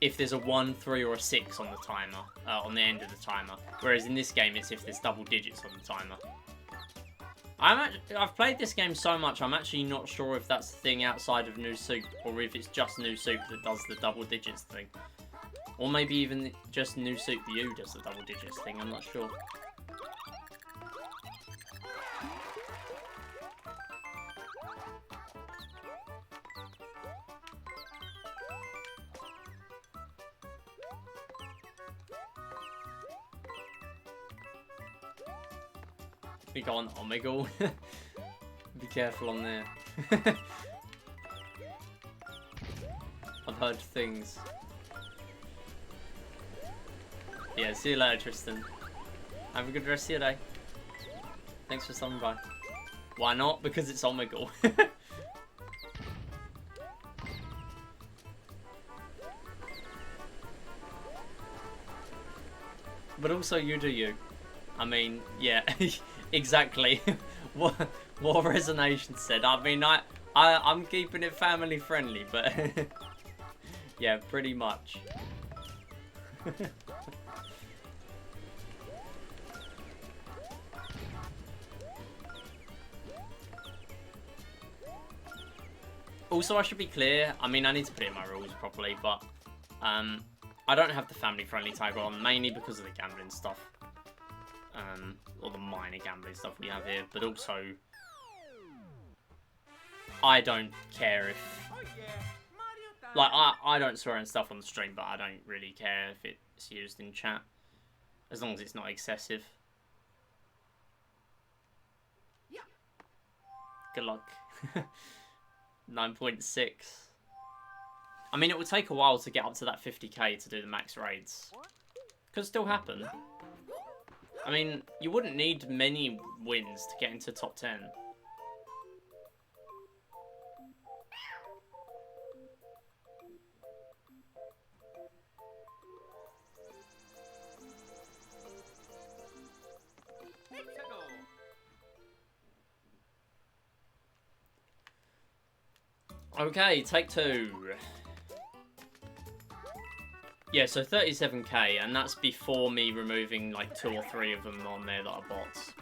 if there's a 1, 3, or a 6 on the timer, on the end of the timer. Whereas in this game, it's if there's double digits on the timer. I've played this game so much, I'm actually not sure if that's the thing outside of New Soup, or if it's just New Soup that does the double digits thing. Or maybe even just New Soup U does the double digits thing, I'm not sure. We go on Omegle. Be careful on there. I've heard things. Yeah, see you later, Tristan. Have a good rest of your day. Thanks for stopping by. Why not? Because it's Omegle. But also, you do you. I mean, yeah, exactly. what Resonation said. I mean, I'm keeping it family friendly, but yeah, pretty much. Also, I should be clear. I mean, I need to put it in my rules properly, but I don't have the family friendly tag on, mainly because of the gambling stuff. Or the minor gambling stuff we have here, but also I don't care if, like, I don't swear and stuff on the stream, but I don't really care if it's used in chat, as long as it's not excessive. Yeah. Good luck. 9.6. I mean, it would take a while to get up to that 50k to do the max raids. Could still happen. I mean, you wouldn't need many wins to get into top 10. Okay, take 2. Yeah, so 37k, and that's before me removing like 2 or 3 of them on there that are bots.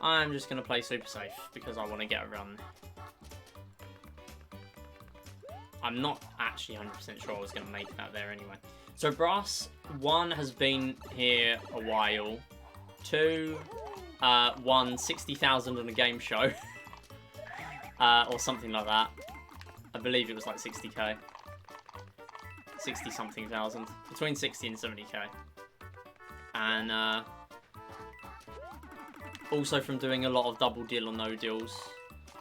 I'm just going to play super safe because I want to get a run. I'm not actually 100% sure I was going to make that there anyway. So Brass, 1 has been here a while. 2... won 60,000 on a game show. Or something like that. I believe it was like 60k. 60 something thousand. Between 60 and 70k. And also from doing a lot of double deal or no deals.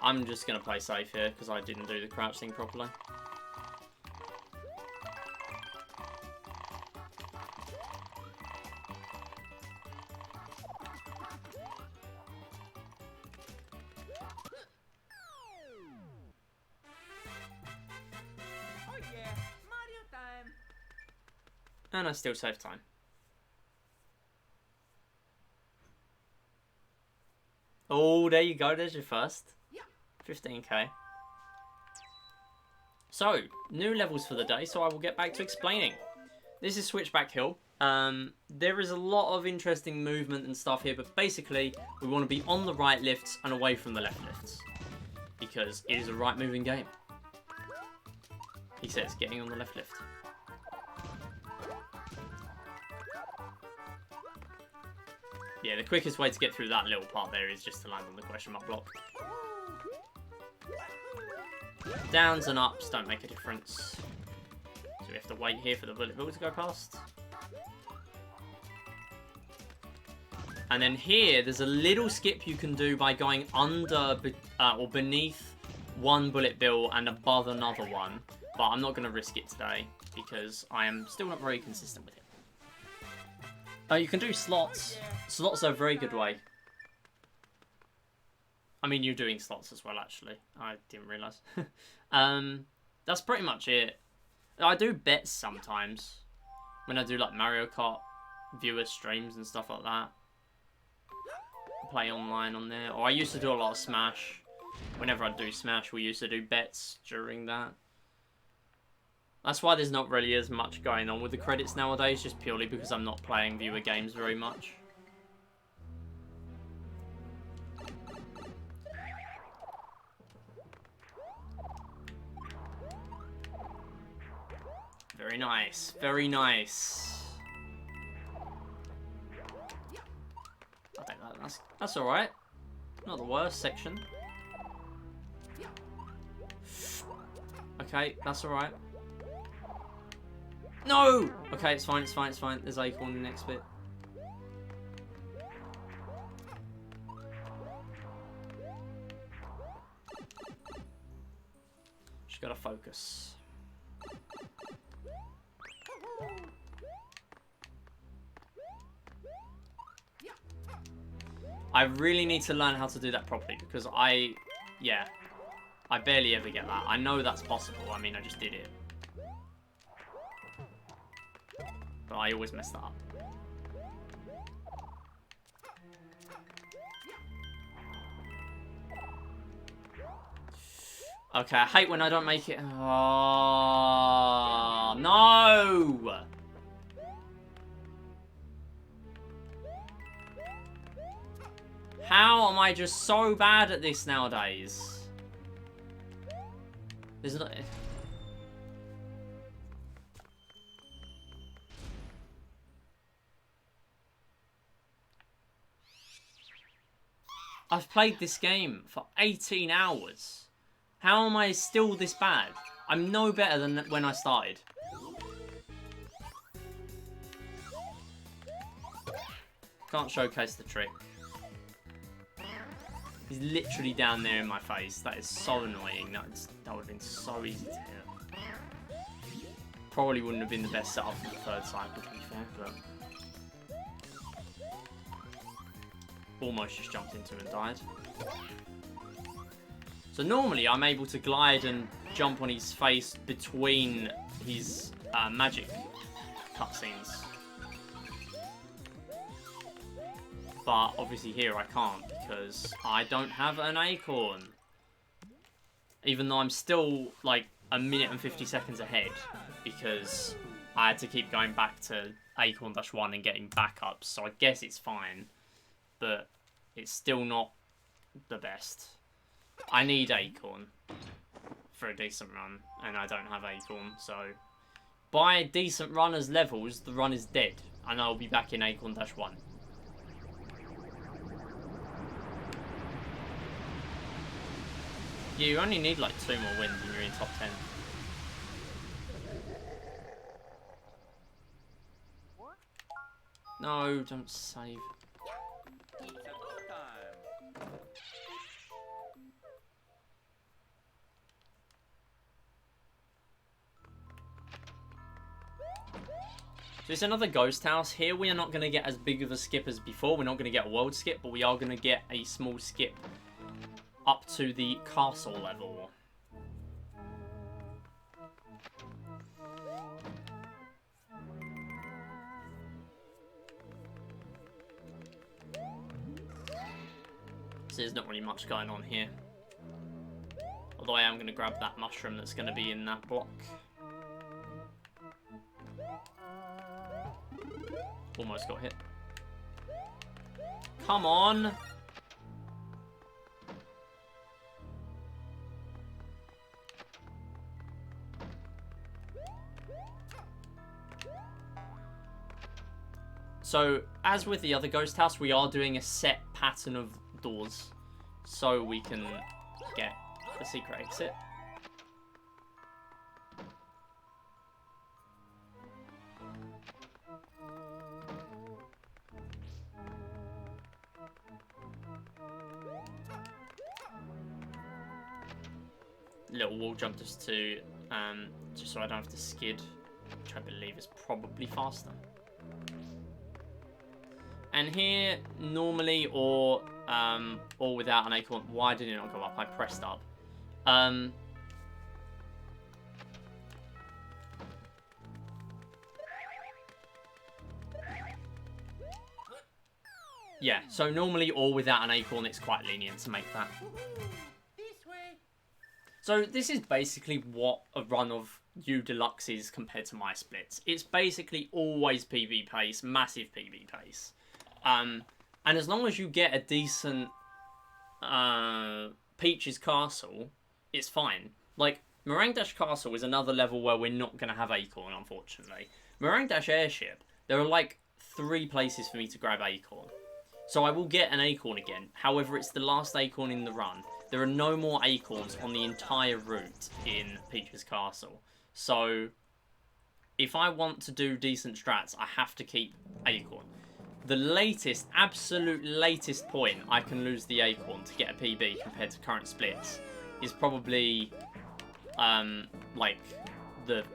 I'm just going to play safe here because I didn't do the crouch thing properly. And I still save time. Oh, there you go. There's your first. 15k. So, new levels for the day, so I will get back to explaining. This is Switchback Hill. There is a lot of interesting movement and stuff here, but basically, we want to be on the right lifts and away from the left lifts. Because it is a right moving game. He says, getting on the left lift. Yeah, the quickest way to get through that little part there is just to land on the question mark block. Downs and ups don't make a difference. So we have to wait here for the bullet bill to go past. And then here, there's a little skip you can do by going under or beneath one bullet bill and above another one. But I'm not going to risk it today because I am still not very consistent with it. You can do slots. Slots are a very good way. I mean, you're doing slots as well, actually. I didn't realise. That's pretty much it. I do bets sometimes. When I do, like, Mario Kart viewer streams and stuff like that. Play online on there. Or I used to do a lot of Smash. Whenever I do Smash, we used to do bets during that. That's why there's not really as much going on with the credits nowadays, just purely because I'm not playing viewer games very much. Very nice, very nice. I think that's all right. Not the worst section. Okay, that's all right. No! Okay, it's fine, it's fine, it's fine. There's Acorn in the next bit. Just gotta focus. I really need to learn how to do that properly because I barely ever get that. I know that's possible. I mean, I just did it. But I always mess that up. Okay, I hate when I don't make it. Oh, no! How am I just so bad at this nowadays? There's not... I've played this game for 18 hours. How am I still this bad? I'm no better than when I started. Can't showcase the trick. He's literally down there in my face. That is so annoying. That would have been so easy to hit. Probably wouldn't have been the best setup for the third cycle, to be fair, but... Almost just jumped into and died. So normally I'm able to glide and jump on his face between his magic cutscenes. But obviously here I can't because I don't have an Acorn. Even though I'm still like a minute and 50 seconds ahead because I had to keep going back to Acorn-1 and getting backups. So I guess it's fine. But it's still not the best. I need Acorn for a decent run, and I don't have Acorn, so... By decent runners' levels, the run is dead, and I'll be back in Acorn-1. You only need like 2 more wins and you're in top 10. No, don't save. So it's another ghost house. Here we are not going to get as big of a skip as before. We're not going to get a world skip, but we are going to get a small skip up to the castle level. So there's not really much going on here. Although I am going to grab that mushroom that's going to be in that block. Almost got hit. Come on! So, as with the other ghost house, we are doing a set pattern of doors. So we can get the secret exit. Little wall jump just so I don't have to skid, which I believe is probably faster. And here, normally or without an acorn, why did it not go up? I pressed up. Yeah, so normally or without an acorn, it's quite lenient to make that. This way. So this is basically what a run of Deluxe is compared to my splits. It's basically always PB pace, massive PB pace. And as long as you get a decent Peach's Castle, it's fine. Like, Meringue Dash Castle is another level where we're not going to have Acorn, unfortunately. Meringue Dash Airship, there are like 3 places for me to grab Acorn. So I will get an Acorn again. However, it's the last Acorn in the run. There are no more Acorns on the entire route in Peach's Castle. So, if I want to do decent strats, I have to keep Acorn. The latest, absolute latest point I can lose the Acorn to get a PB compared to current splits is probably, like, the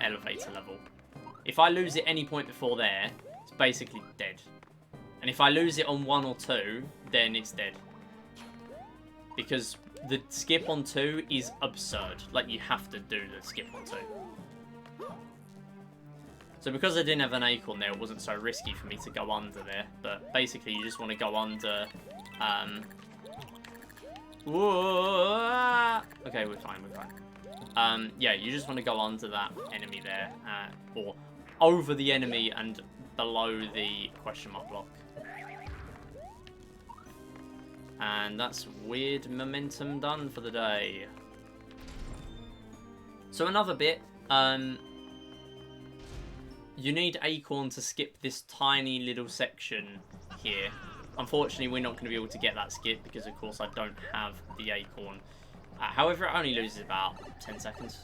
elevator level. If I lose it any point before there, it's basically dead. And if I lose it on 1 or 2, then it's dead. Because the skip on 2 is absurd. Like, you have to do the skip on 2. So because I didn't have an acorn there, it wasn't so risky for me to go under there. But basically, you just want to go under... Okay, we're fine, we're fine. Yeah, you just want to go under that enemy there. Or over the enemy and below the question mark block. And that's weird momentum done for the day. So another bit, you need Acorn to skip this tiny little section here. Unfortunately, we're not going to be able to get that skip because, of course, I don't have the Acorn. However, it only loses about 10 seconds.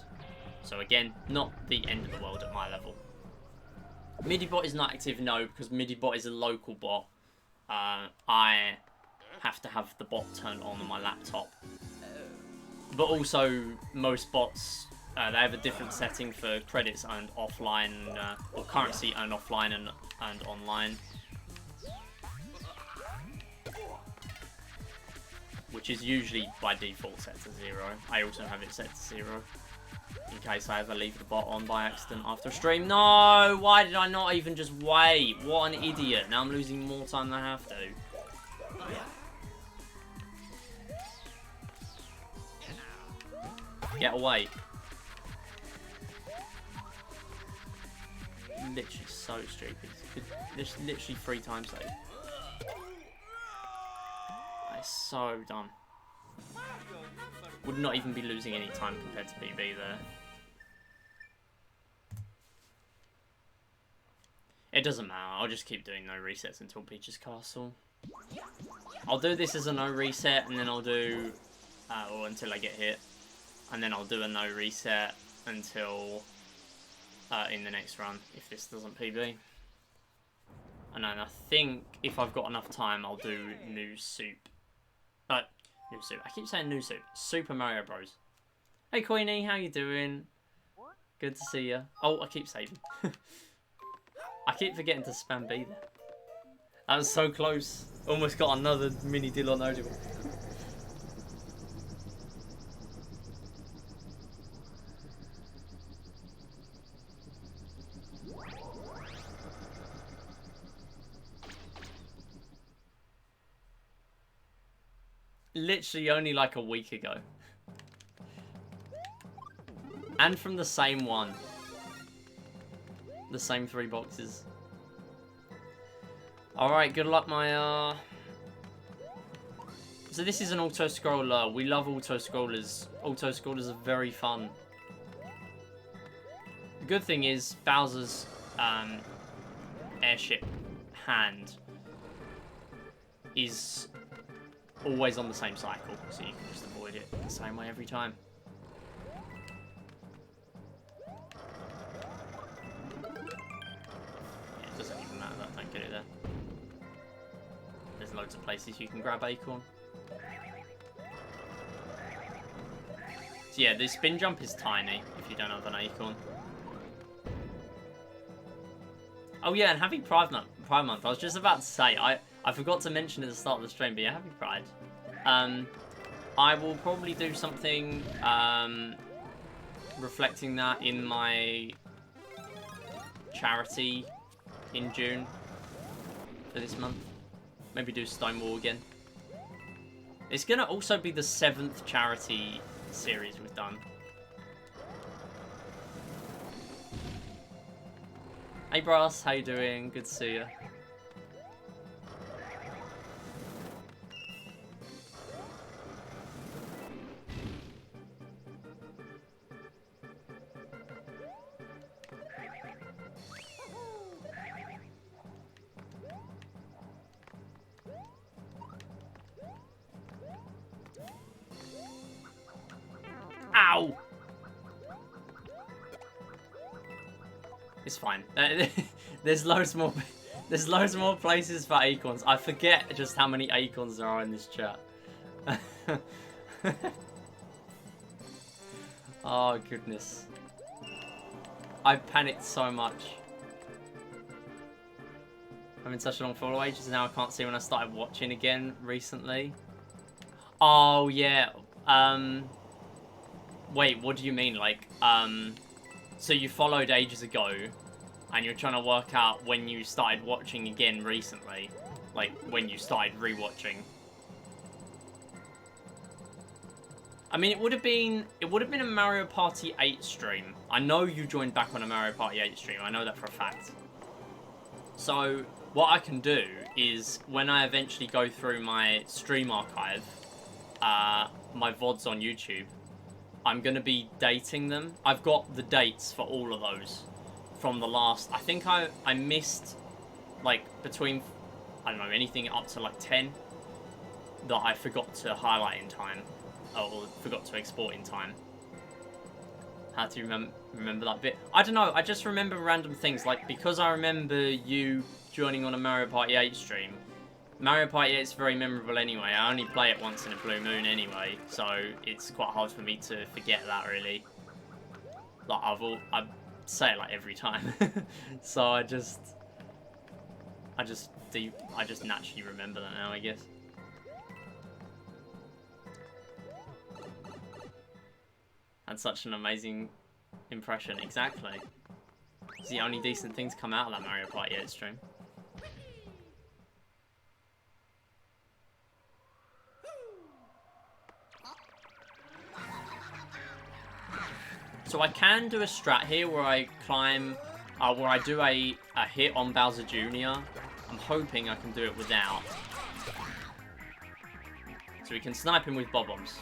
So again, not the end of the world at my level. MIDI-bot is not active, no, because MIDI-bot is a local bot. I have to have the bot turned on my laptop. But also, most bots, they have a different setting for credits earned offline, or currency earned offline and online. Which is usually by default set to 0. I also have it set to 0. In case I ever leave the bot on by accident after a stream. No! Why did I not even just wait? What an idiot. Now I'm losing more time than I have to. Get away. Literally so stupid. This literally 3 times though. That's so dumb. Would not even be losing any time compared to PB there. It doesn't matter. I'll just keep doing no resets until Peach's Castle. I'll do this as a no reset, and then I'll do, or until I get hit, and then I'll do a no reset until in the next run if this doesn't PB. And then I think if I've got enough time, I'll do New Soup. New Soup. I keep saying New Soup. Super Mario Bros. Hey Queenie, how you doing? Good to see you. Oh, I keep saving. I keep forgetting to spam B there. That was so close. Almost got another mini Dillon audible. Literally only like a week ago. And from the same one. The same 3 boxes. Alright, good luck, my... So this is an auto-scroller. We love auto-scrollers. Auto-scrollers are very fun. The good thing is, Bowser's airship hand is always on the same cycle, so you can just avoid it the same way every time. Yeah, it doesn't even matter that I don't get it there. There's loads of places you can grab Acorn. So yeah, the spin jump is tiny if you don't have an Acorn. Oh yeah, and happy Pride Month. I was just about to say, I forgot to mention at the start of the stream, but yeah, happy Pride. I will probably do something reflecting that in my charity in June for this month. Maybe do Stonewall again. It's gonna also be the 7th charity series we've done. Hey Brass, how you doing? Good to see you. Ow! It's fine. There's loads more. There's loads more places for acorns. I forget just how many acorns there are in this chat. Oh goodness! I panicked so much. I'm in such a long follow ages now. I can't see when I started watching again recently. Oh yeah. Wait, what do you mean? Like, so you followed ages ago, and you're trying to work out when you started watching again recently, like when you started rewatching. I mean, it would have been a Mario Party 8 stream. I know you joined back on a Mario Party 8 stream. I know that for a fact. So what I can do is when I eventually go through my stream archive, my VODs on YouTube, I'm going to be dating them. I've got the dates for all of those from the last... I think I missed, like, between, I don't know, anything up to, like, 10 that I forgot to highlight in time. Or forgot to export in time. How to remember that bit? I don't know, I just remember random things. Like, because I remember you joining on a Mario Party 8 stream, Mario Party 8 is very memorable anyway. I only play it once in a blue moon anyway, so it's quite hard for me to forget that, really. Like, I say it like every time. So I just naturally remember that now, I guess. Had such an amazing impression, exactly. It's the only decent thing to come out of that Mario Party 8 stream. So I can do a strat here where I climb, where I do a hit on Bowser Jr. I'm hoping I can do it without. So we can snipe him with bob-bombs.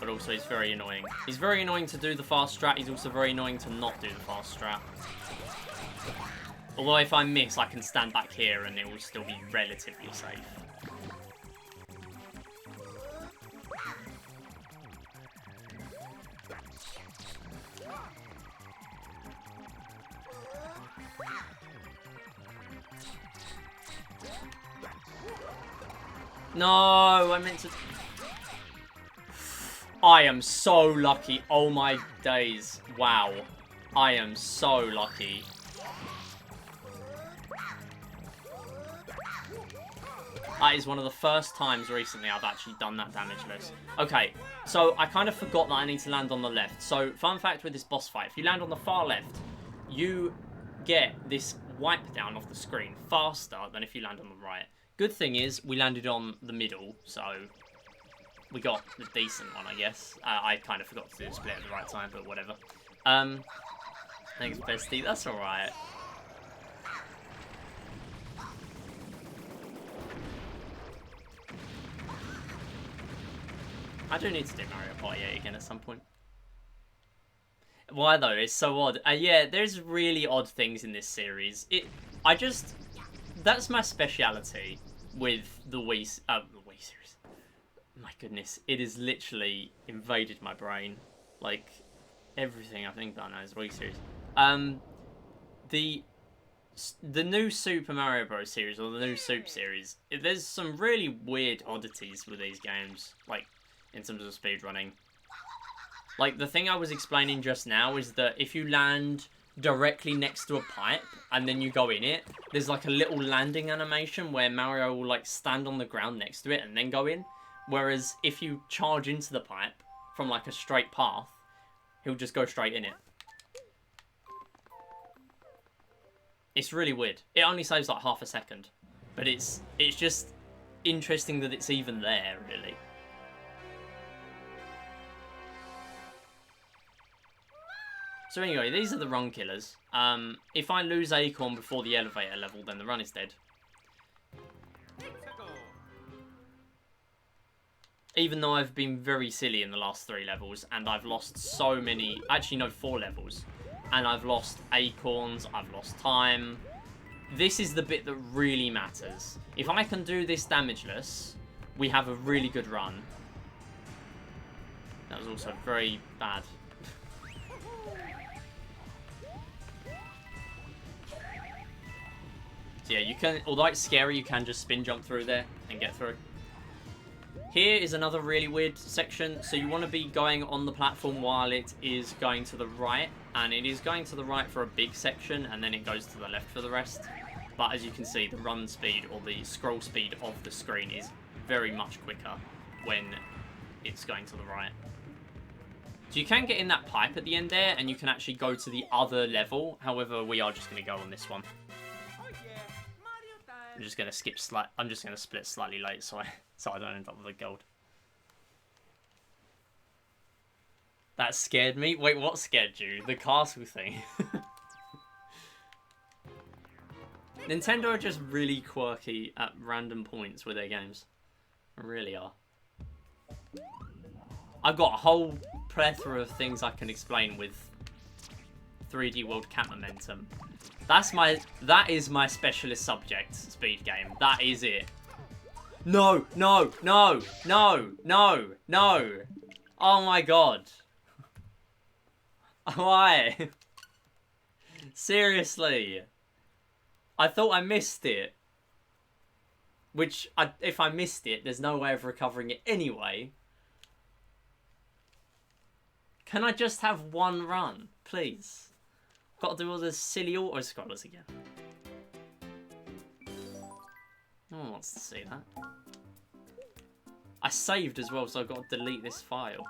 But also he's very annoying. He's very annoying to do the fast strat, he's also very annoying to not do the fast strat. Although if I miss, I can stand back here and it will still be relatively safe. No, I meant to... I am so lucky. Oh my days. Wow. I am so lucky. That is one of the first times recently I've actually done that damageless. Okay, so I kind of forgot that I need to land on the left. So, fun fact with this boss fight, if you land on the far left, you get this wipe down off the screen faster than if you land on the right. Good thing is, we landed on the middle, so we got the decent one, I guess. I kind of forgot to do the split at the right time, but whatever. Thanks, bestie. That's alright. I do need to do Mario Party 8 again at some point. Why though? It's so odd. Yeah, there's really odd things in this series. That's my speciality with the Wii series. My goodness, it has literally invaded my brain. Like, everything I think that I know is Wii series. The new Super Mario Bros. Series, or the new Soup series, there's some really weird oddities with these games, like, in terms of speedrunning. Like, the thing I was explaining just now is that if you land directly next to a pipe and then you go in it, there's like a little landing animation where Mario will like stand on the ground next to it and then go in. Whereas if you charge into the pipe from like a straight path, he'll just go straight in it. It's really weird. It only saves like half a second. But it's just interesting that it's even there, really. So anyway, these are the run killers. If I lose Acorn before the elevator level, then the run is dead. Even though I've been very silly in the last 3 levels, and I've lost so many... Actually, no, 4 levels. And I've lost Acorns, I've lost time. This is the bit that really matters. If I can do this damageless, we have a really good run. That was also very bad. So yeah, you can, although it's scary, you can just spin jump through there and get through. Here is another really weird section. So you want to be going on the platform while it is going to the right. And it is going to the right for a big section, and then it goes to the left for the rest. But as you can see, the run speed or the scroll speed of the screen is very much quicker when it's going to the right. So you can get in that pipe at the end there, and you can actually go to the other level. However, we are just going to go on this one. I'm just going to skip I'm just going to split slightly late so I don't end up with a gold. That scared me. Wait, what scared you? The castle thing. Nintendo are just really quirky at random points with their games. They really are. I've got a whole plethora of things I can explain with 3D World Cat Momentum. That is my specialist subject, speed game. That is it. No, no, no, no, no, no. Oh my god. Why? Seriously. I thought I missed it. Which, if I missed it, there's no way of recovering it anyway. Can I just have one run, please? Got to do all the silly auto-scrollers again. No one wants to see that. I saved as well, so I've got to delete this file.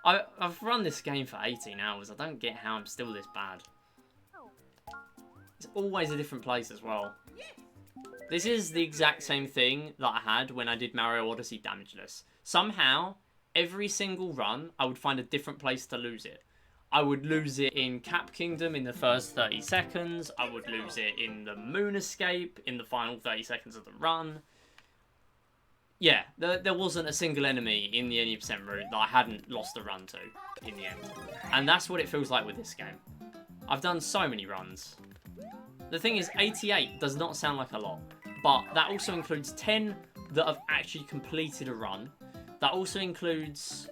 I've run this game for 18 hours. I don't get how I'm still this bad. It's always a different place as well. This is the exact same thing that I had when I did Mario Odyssey Damageless. Somehow, every single run, I would find a different place to lose it. I would lose it in Cap Kingdom in the first 30 seconds. I would lose it in the Moon Escape in the final 30 seconds of the run. Yeah, there wasn't a single enemy in the 80% route that I hadn't lost a run to in the end. And that's what it feels like with this game. I've done so many runs. The thing is, 88 does not sound like a lot, but that also includes 10 that have actually completed a run. That also includes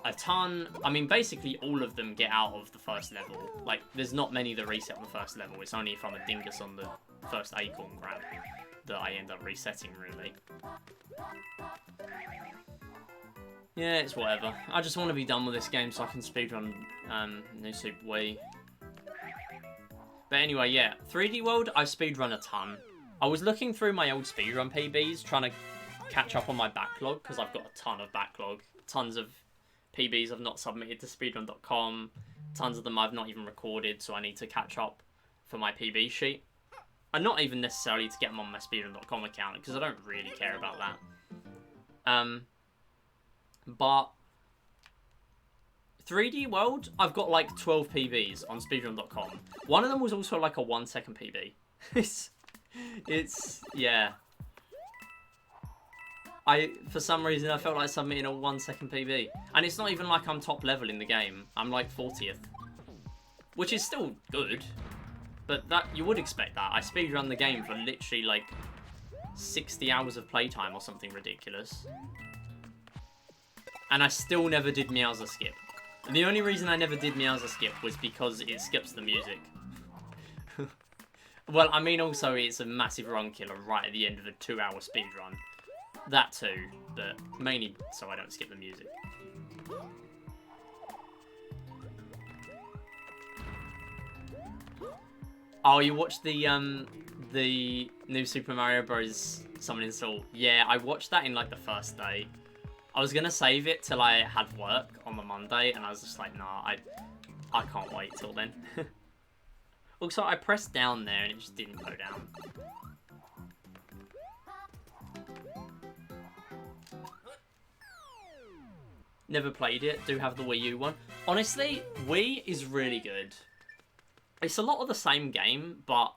a ton. I mean, basically all of them get out of the first level. Like, there's not many that reset on the first level. It's only if I'm a dingus on the first acorn grab that I end up resetting, really. Yeah, it's whatever. I just want to be done with this game so I can speedrun New Super Wii. But anyway, yeah, 3D World, I've speedrun a ton. I was looking through my old speedrun PBs, trying to catch up on my backlog, because I've got a ton of backlog. Tons of PBs I've not submitted to speedrun.com. Tons of them I've not even recorded, so I need to catch up for my PB sheet. And not even necessarily to get them on my speedrun.com account, because I don't really care about that. But 3D World, I've got like 12 PBs on speedrun.com. One of them was also like a 1 second PB. it's yeah. For some reason, I felt like submitting a 1 second PB. And it's not even like I'm top level in the game. I'm like 40th. Which is still good. But that you would expect that. I speedrun the game for literally like 60 hours of playtime or something ridiculous. And I still never did Meowser Skip. And the only reason I never did Meowser Skip was because it skips the music. Well, I mean also it's a massive run killer right at the end of a 2-hour speedrun. That too, but mainly so I don't skip the music. Oh, you watched the new Super Mario Bros. Summon Install? Yeah, I watched that in like the first day. I was gonna save it till I had work on the Monday, and I was just like, nah, I can't wait till then. Also, I pressed down there and it just didn't go down. Never played it. Do have the Wii U one. Honestly, Wii is really good. It's a lot of the same game, but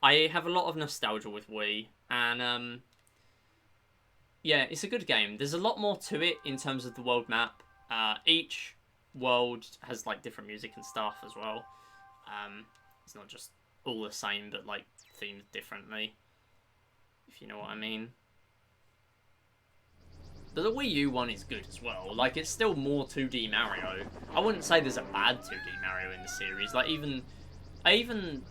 I have a lot of nostalgia with Wii. And, yeah, it's a good game. There's a lot more to it in terms of the world map. Each world has, like, different music and stuff as well. It's not just all the same, but, like, themed differently. If you know what I mean. But the Wii U one is good as well. Like, it's still more 2D Mario. I wouldn't say there's a bad 2D Mario in the series. Like, I even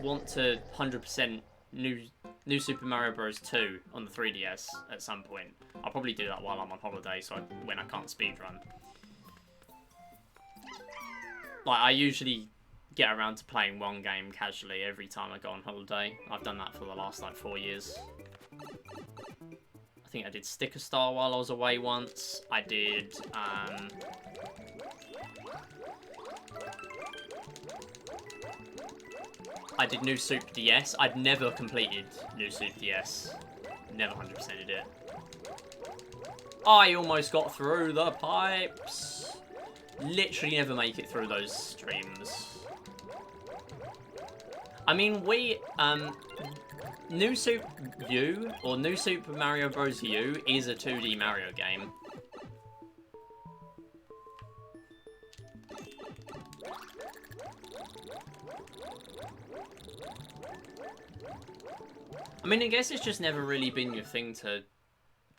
want to 100% New Super Mario Bros. 2 on the 3DS at some point. I'll probably do that while I'm on holiday, so when I can't speedrun. Like, I usually get around to playing one game casually every time I go on holiday. I've done that for the last, like, 4 years. I think I did Sticker Star while I was away once. I did, New Super DS. I'd never completed New Super DS. Never 100%ed it. I almost got through the pipes. Literally never make it through those streams. I mean, New Super U, or New Super Mario Bros. U, is a 2D Mario game. I mean, I guess it's just never really been your thing to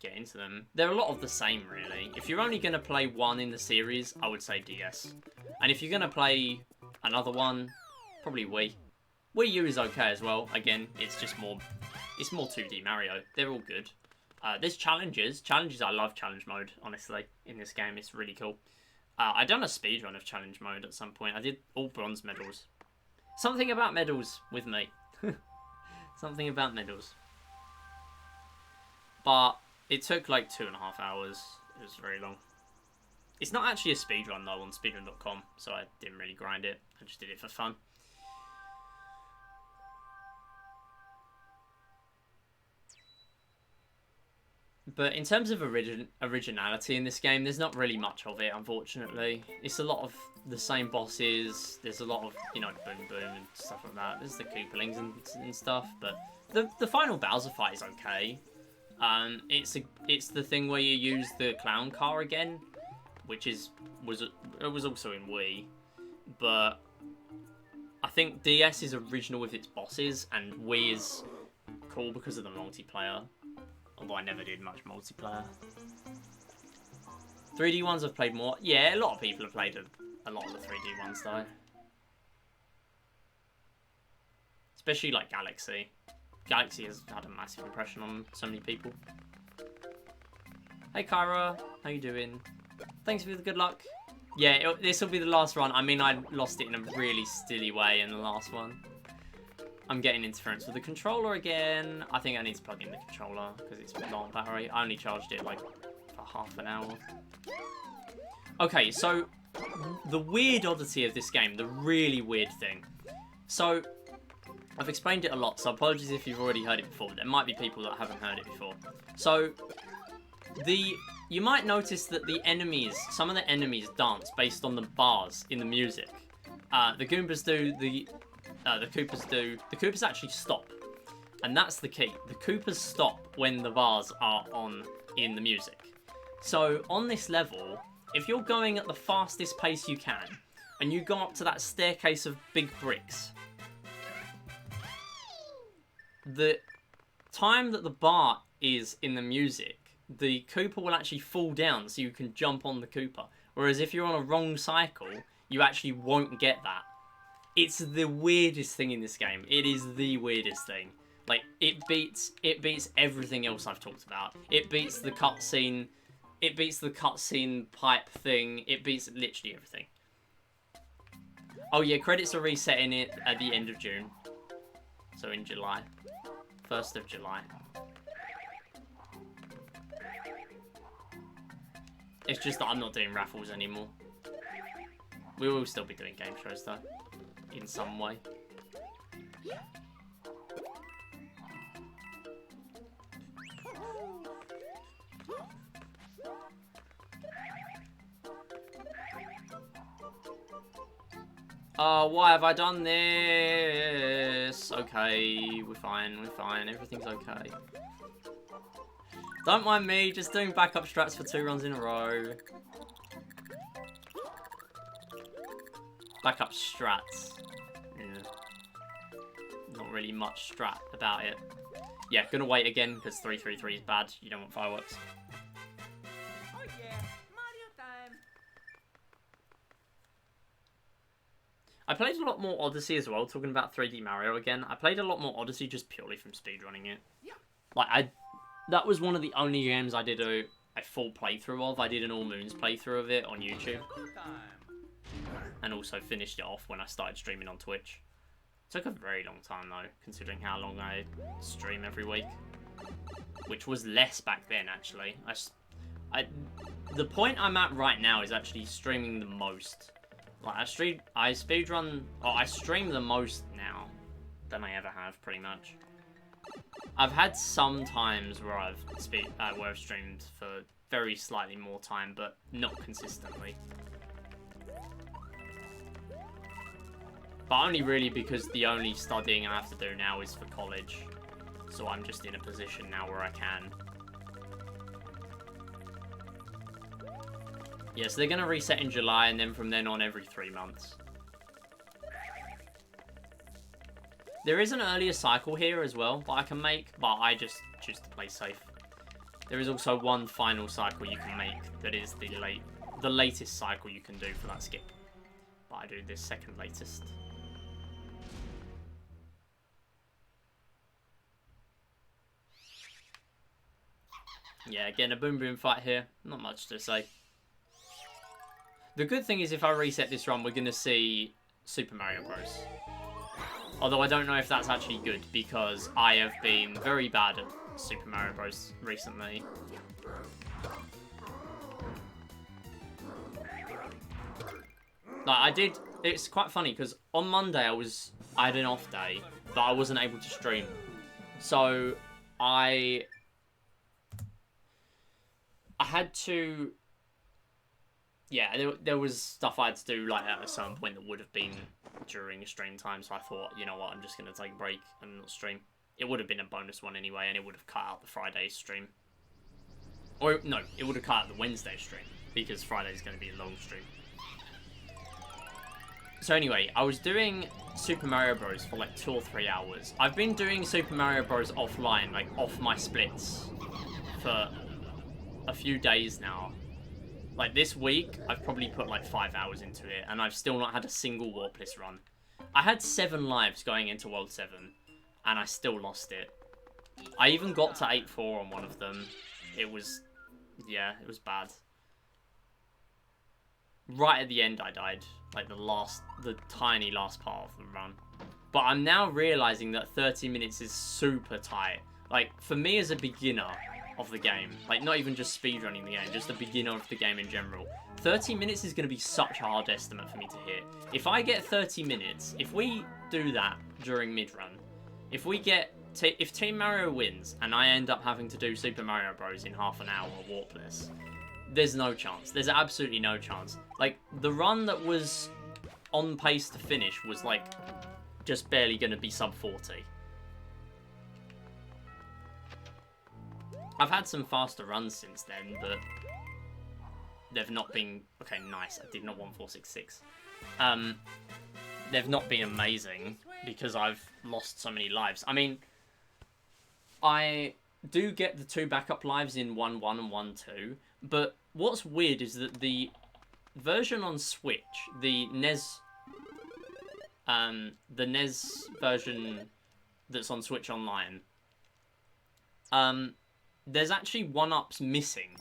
get into them. They're a lot of the same, really. If you're only going to play one in the series, I would say DS. And if you're going to play another one, probably Wii. Wii U is okay as well. Again, it's just more 2D Mario. They're all good. There's challenges. I love challenge mode, honestly, in this game. It's really cool. I done a speedrun of challenge mode at some point. I did all bronze medals. Something about medals with me. Something about medals. But it took like 2.5 hours. It was very long. It's not actually a speedrun though on speedrun.com, so I didn't really grind it. I just did it for fun. But in terms of originality in this game, there's not really much of it, unfortunately. It's a lot of the same bosses. There's a lot of, you know, boom boom and stuff like that. There's the Koopalings and stuff. But the final Bowser fight is okay. It's the thing where you use the clown car again, which was also in Wii. But I think DS is original with its bosses, and Wii is cool because of the multiplayer. Although I never did much multiplayer. 3D ones I've played more. Yeah, a lot of people have played a lot of the 3D ones though. Especially like Galaxy. Galaxy has had a massive impression on so many people. Hey Kyra, how you doing? Thanks for the good luck. Yeah, this will be the last run. I mean, I lost it in a really silly way in the last one. I'm getting interference with the controller again. I think I need to plug in the controller because it's low on battery. I only charged it like for half an hour. Okay, so the weird oddity of this game, the really weird thing. So I've explained it a lot, so apologies if you've already heard it before. There might be people that haven't heard it before. So you might notice that some of the enemies dance based on the bars in the music. The Goombas do, the Koopas do. The Koopas actually stop. And that's the key. The Koopas stop when the bars are on in the music. So on this level, if you're going at the fastest pace you can, and you go up to that staircase of big bricks, the time that the bar is in the music, the Koopa will actually fall down so you can jump on the Koopa. Whereas if you're on a wrong cycle, you actually won't get that. It's the weirdest thing in this game. It is the weirdest thing. Like, it beats everything else I've talked about. It beats the cutscene. It beats the cutscene pipe thing. It beats literally everything. Oh yeah, credits are resetting it at the end of June. So in July. 1st of July. It's just that I'm not doing raffles anymore. We will still be doing game shows though, in some way. Why have I done this? Okay, we're fine, everything's okay. Don't mind me, just doing backup strats for 2 runs in a row. Backup strats. Yeah. Not really much strat about it. Yeah, gonna wait again, because 333 is bad. You don't want fireworks. Oh yeah, Mario time. I played a lot more Odyssey as well, talking about 3D Mario again. I played a lot more Odyssey just purely from speedrunning it. Yeah. Like, that was one of the only games I did a full playthrough of. I did an All Moons playthrough of it on YouTube. Go time. And also finished it off when I started streaming on Twitch. Took a very long time though, considering how long I stream every week. Which was less back then, actually. The point I'm at right now is actually streaming the most. Like, I stream the most now than I ever have, pretty much. I've had some times where I've streamed for very slightly more time, but not consistently. But only really because the only studying I have to do now is for college. So I'm just in a position now where I can. Yeah, so they're going to reset in July, and then from then on every 3 months. There is an earlier cycle here as well that I can make, but I just choose to play safe. There is also one final cycle you can make that is the latest cycle you can do for that skip. But I do this second latest. Yeah, again, a boom boom fight here. Not much to say. The good thing is if I reset this run, we're going to see Super Mario Bros. Although I don't know if that's actually good, because I have been very bad at Super Mario Bros. Recently. Like, it's quite funny, because on Monday I had an off day, but I wasn't able to stream. So, I had to... Yeah, there was stuff I had to do like at a certain point that would have been during stream time, so I thought, you know what, I'm just going to take a break and not stream. It would have been a bonus one anyway, and it would have cut out the Friday stream. Or, no, it would have cut out the Wednesday stream, because Friday's going to be a long stream. So anyway, I was doing Super Mario Bros. For like 2 or 3 hours. I've been doing Super Mario Bros. Offline, like off my splits, for a few days now. Like, this week, I've probably put, like, 5 hours into it, and I've still not had a single Warpless run. I had 7 lives going into World 7, and I still lost it. I even got to 8-4 on one of them. It was... yeah, it was bad. Right at the end, I died. Like, the tiny last part of the run. But I'm now realising that 30 minutes is super tight. Like, for me as a beginner of the game, like not even just speedrunning the game, just a beginner of the game in general, 30 minutes is going to be such a hard estimate for me to hit. If I get 30 minutes, if we do that during mid-run, if Team Mario wins and I end up having to do Super Mario Bros. In half an hour warpless, there's no chance. There's absolutely no chance. Like, the run that was on pace to finish was like just barely going to be sub 40. I've had some faster runs since then, but they've not been... Okay, nice. I did not want 466. They've not been amazing because I've lost so many lives. I mean, I do get the 2 backup lives in 1-1 and 1-2, but what's weird is that the version on Switch, the NES version that's on Switch Online, there's actually 1-ups missing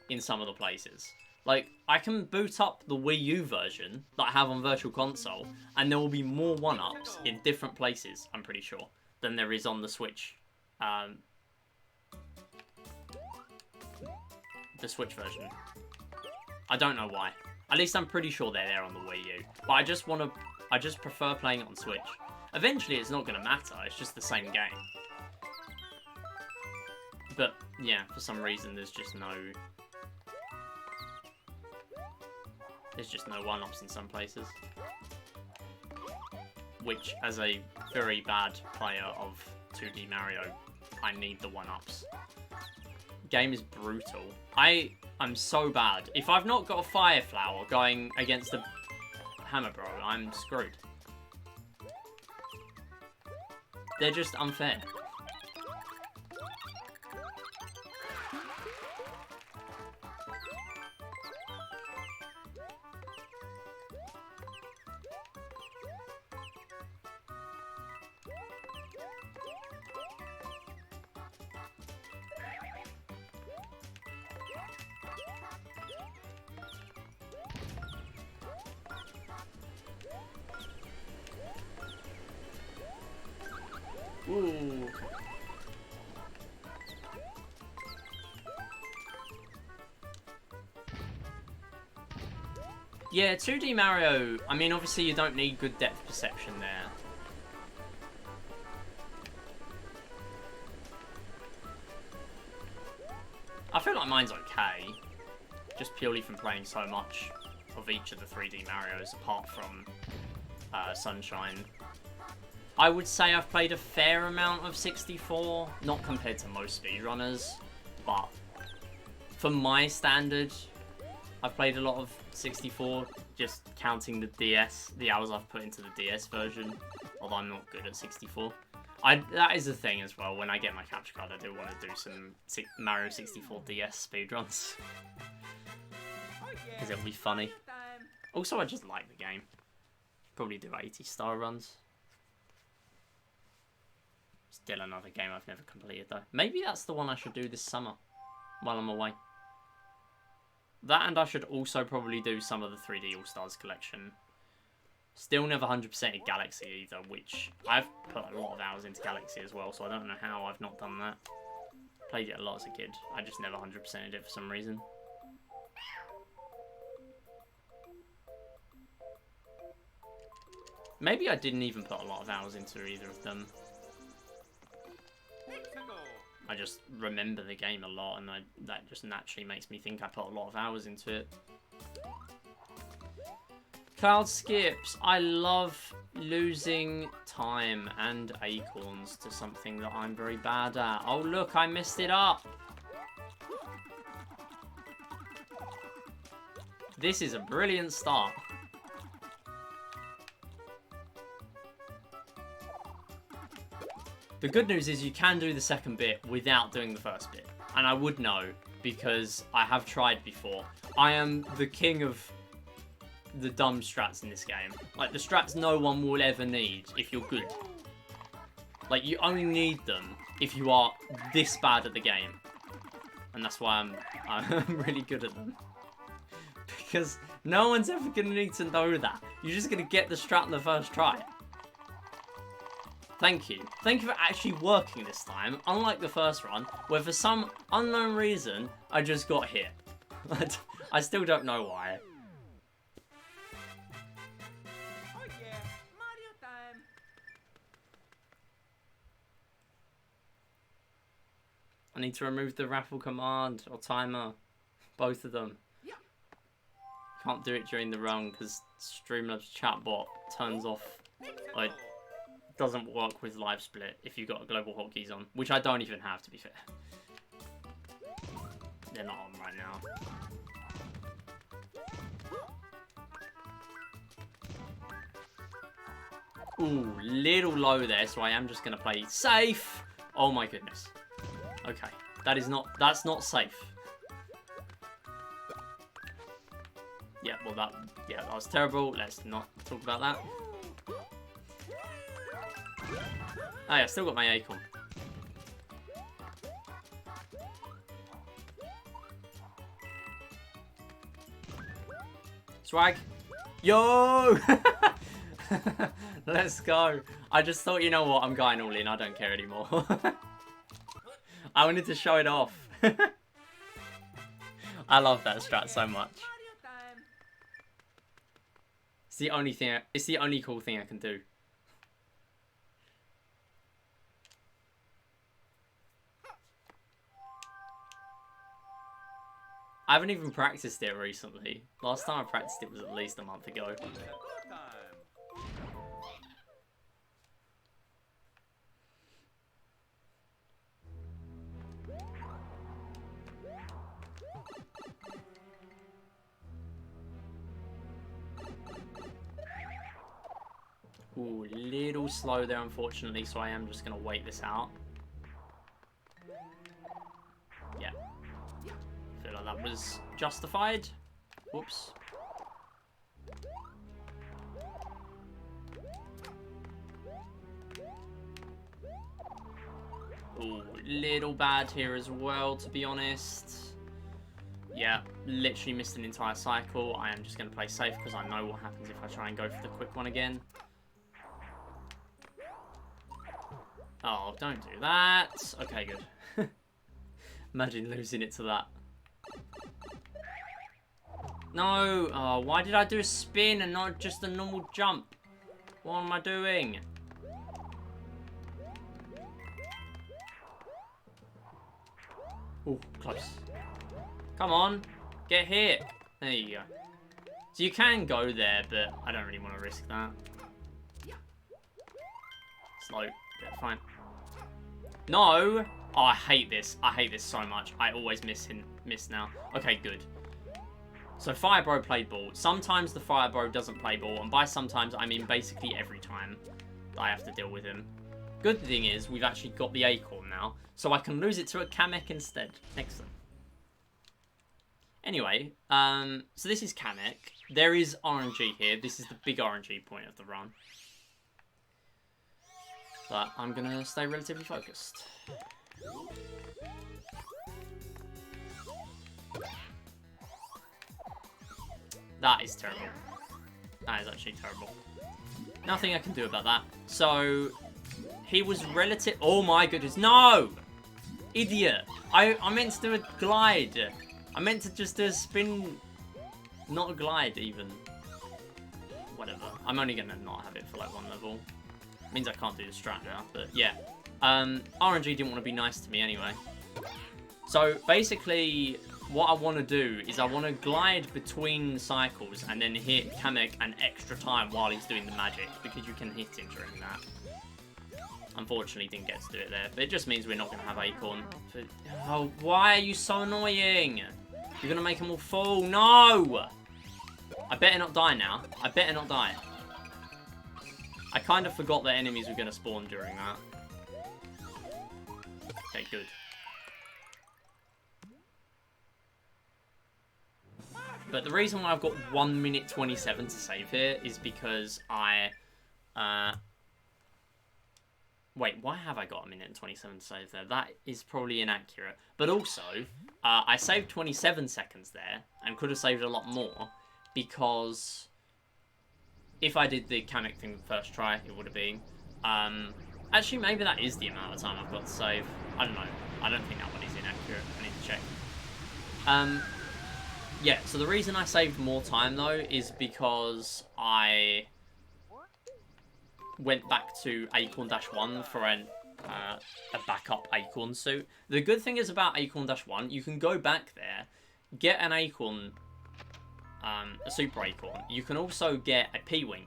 in some of the places. Like, I can boot up the Wii U version that I have on Virtual Console, and there will be more 1-ups in different places, I'm pretty sure, than there is on the Switch. The Switch version. I don't know why. At least I'm pretty sure they're there on the Wii U. But I just prefer playing it on Switch. Eventually, it's not going to matter. It's just the same game. But, yeah, for some reason, there's just no one-ups in some places. Which, as a very bad player of 2D Mario, I need the one-ups. Game is brutal. I'm so bad. If I've not got a Fire Flower going against a Hammer Bro, I'm screwed. They're just unfair. Ooh. Yeah, 2D Mario, I mean, obviously you don't need good depth perception there. I feel like mine's okay, just purely from playing so much of each of the 3D Marios, apart from Sunshine. I would say I've played a fair amount of 64, not compared to most speedrunners, but for my standard, I've played a lot of 64, just counting the DS, the hours I've put into the DS version, although I'm not good at 64. That is the thing as well, when I get my capture card, I do want to do some Mario 64 DS speedruns, because it'll be funny. Also, I just like the game. Probably do 80-star runs. Still another game I've never completed though. Maybe that's the one I should do this summer while I'm away. That, and I should also probably do some of the 3D All-Stars collection. Still never 100%ed Galaxy either, which I've put a lot of hours into Galaxy as well, so I don't know how I've not done that. Played it a lot as a kid. I just never 100%ed it for some reason. Maybe I didn't even put a lot of hours into either of them. I just remember the game a lot, and that just naturally makes me think I put a lot of hours into it. Cloud skips. I love losing time and acorns to something that I'm very bad at. Oh look, I messed it up. This is a brilliant start. The good news is you can do the second bit without doing the first bit. And I would know, because I have tried before. I am the king of the dumb strats in this game. Like, the strats no one will ever need if you're good. Like, you only need them if you are this bad at the game. And that's why I'm really good at them. Because no one's ever going to need to know that. You're just going to get the strat on the first try. Thank you. Thank you for actually working this time, unlike the first run, where for some unknown reason, I just got hit. I still don't know why. Oh yeah, Mario time. I need to remove the raffle command, or timer. Both of them. Yeah. Can't do it during the run, because Streamlabs chatbot turns off. Like, doesn't work with live split if you've got a global hotkeys on, which I don't even have, to be fair. They're not on right now. Ooh, little low there, so I am just gonna play safe. Oh my goodness. Okay, that's not safe. Yeah, well that was terrible. Let's not talk about that. Oh yeah, still got my acorn. Swag. Yo! Let's go. I just thought, you know what, I'm going all in. I don't care anymore. I wanted to show it off. I love that strat so much. It's the only thing. It's the only cool thing I can do. I haven't even practiced it recently. Last time I practiced it was at least a month ago. It's a good time. Ooh, a little slow there, unfortunately, so I am just going to wait this out. Yeah. Feel like that was justified. Whoops. Ooh, little bad here as well, to be honest. Yeah, literally missed an entire cycle. I am just going to play safe because I know what happens if I try and go for the quick one again. Oh, don't do that. Okay, good. Imagine losing it to that. No! Oh, why did I do a spin and not just a normal jump? What am I doing? Oh, close. Come on. Get hit. There you go. So you can go there, but I don't really want to risk that. Slow. Yeah, fine. No! Oh, I hate this. I hate this so much. I always miss now. Okay, good. So Fire Bro played ball. Sometimes the Fire Bro doesn't play ball, and by sometimes I mean basically every time that I have to deal with him. Good thing is we've actually got the Acorn now, so I can lose it to a Kamek instead. Excellent. Anyway, so this is Kamek. There is RNG here. This is the big RNG point of the run. But I'm going to stay relatively focused. That is terrible. That is actually terrible. Nothing I can do about that. So, he was relative... Oh my goodness, no! Idiot! I meant to do a glide. I meant to just do a spin... Not a glide, even. Whatever. I'm only going to not have it for like one level. Means I can't do the strat now, but yeah. RNG didn't want to be nice to me anyway. So basically, what I want to do is I want to glide between cycles and then hit Kamek an extra time while he's doing the magic, because you can hit him during that. Unfortunately, didn't get to do it there, but it just means we're not going to have Acorn. Oh, why are you so annoying? You're going to make them all fall. No! I better not die now. I better not die. I kind of forgot that enemies were going to spawn during that. Okay, good. But the reason why I've got 1 minute 27 to save here is because I... Wait, why have I got 1 minute and 27 to save there? That is probably inaccurate. But also, I saved 27 seconds there and could have saved a lot more because... If I did the Kamek thing the first try, it would have been. Actually, maybe that is the amount of time I've got to save. I don't know. I don't think that one is inaccurate. I need to check. Yeah, so the reason I saved more time, though, is because I went back to Acorn-1 for a backup Acorn suit. The good thing is about Acorn-1, you can go back there, get an Acorn... a Super Acorn. You can also get a P-Wing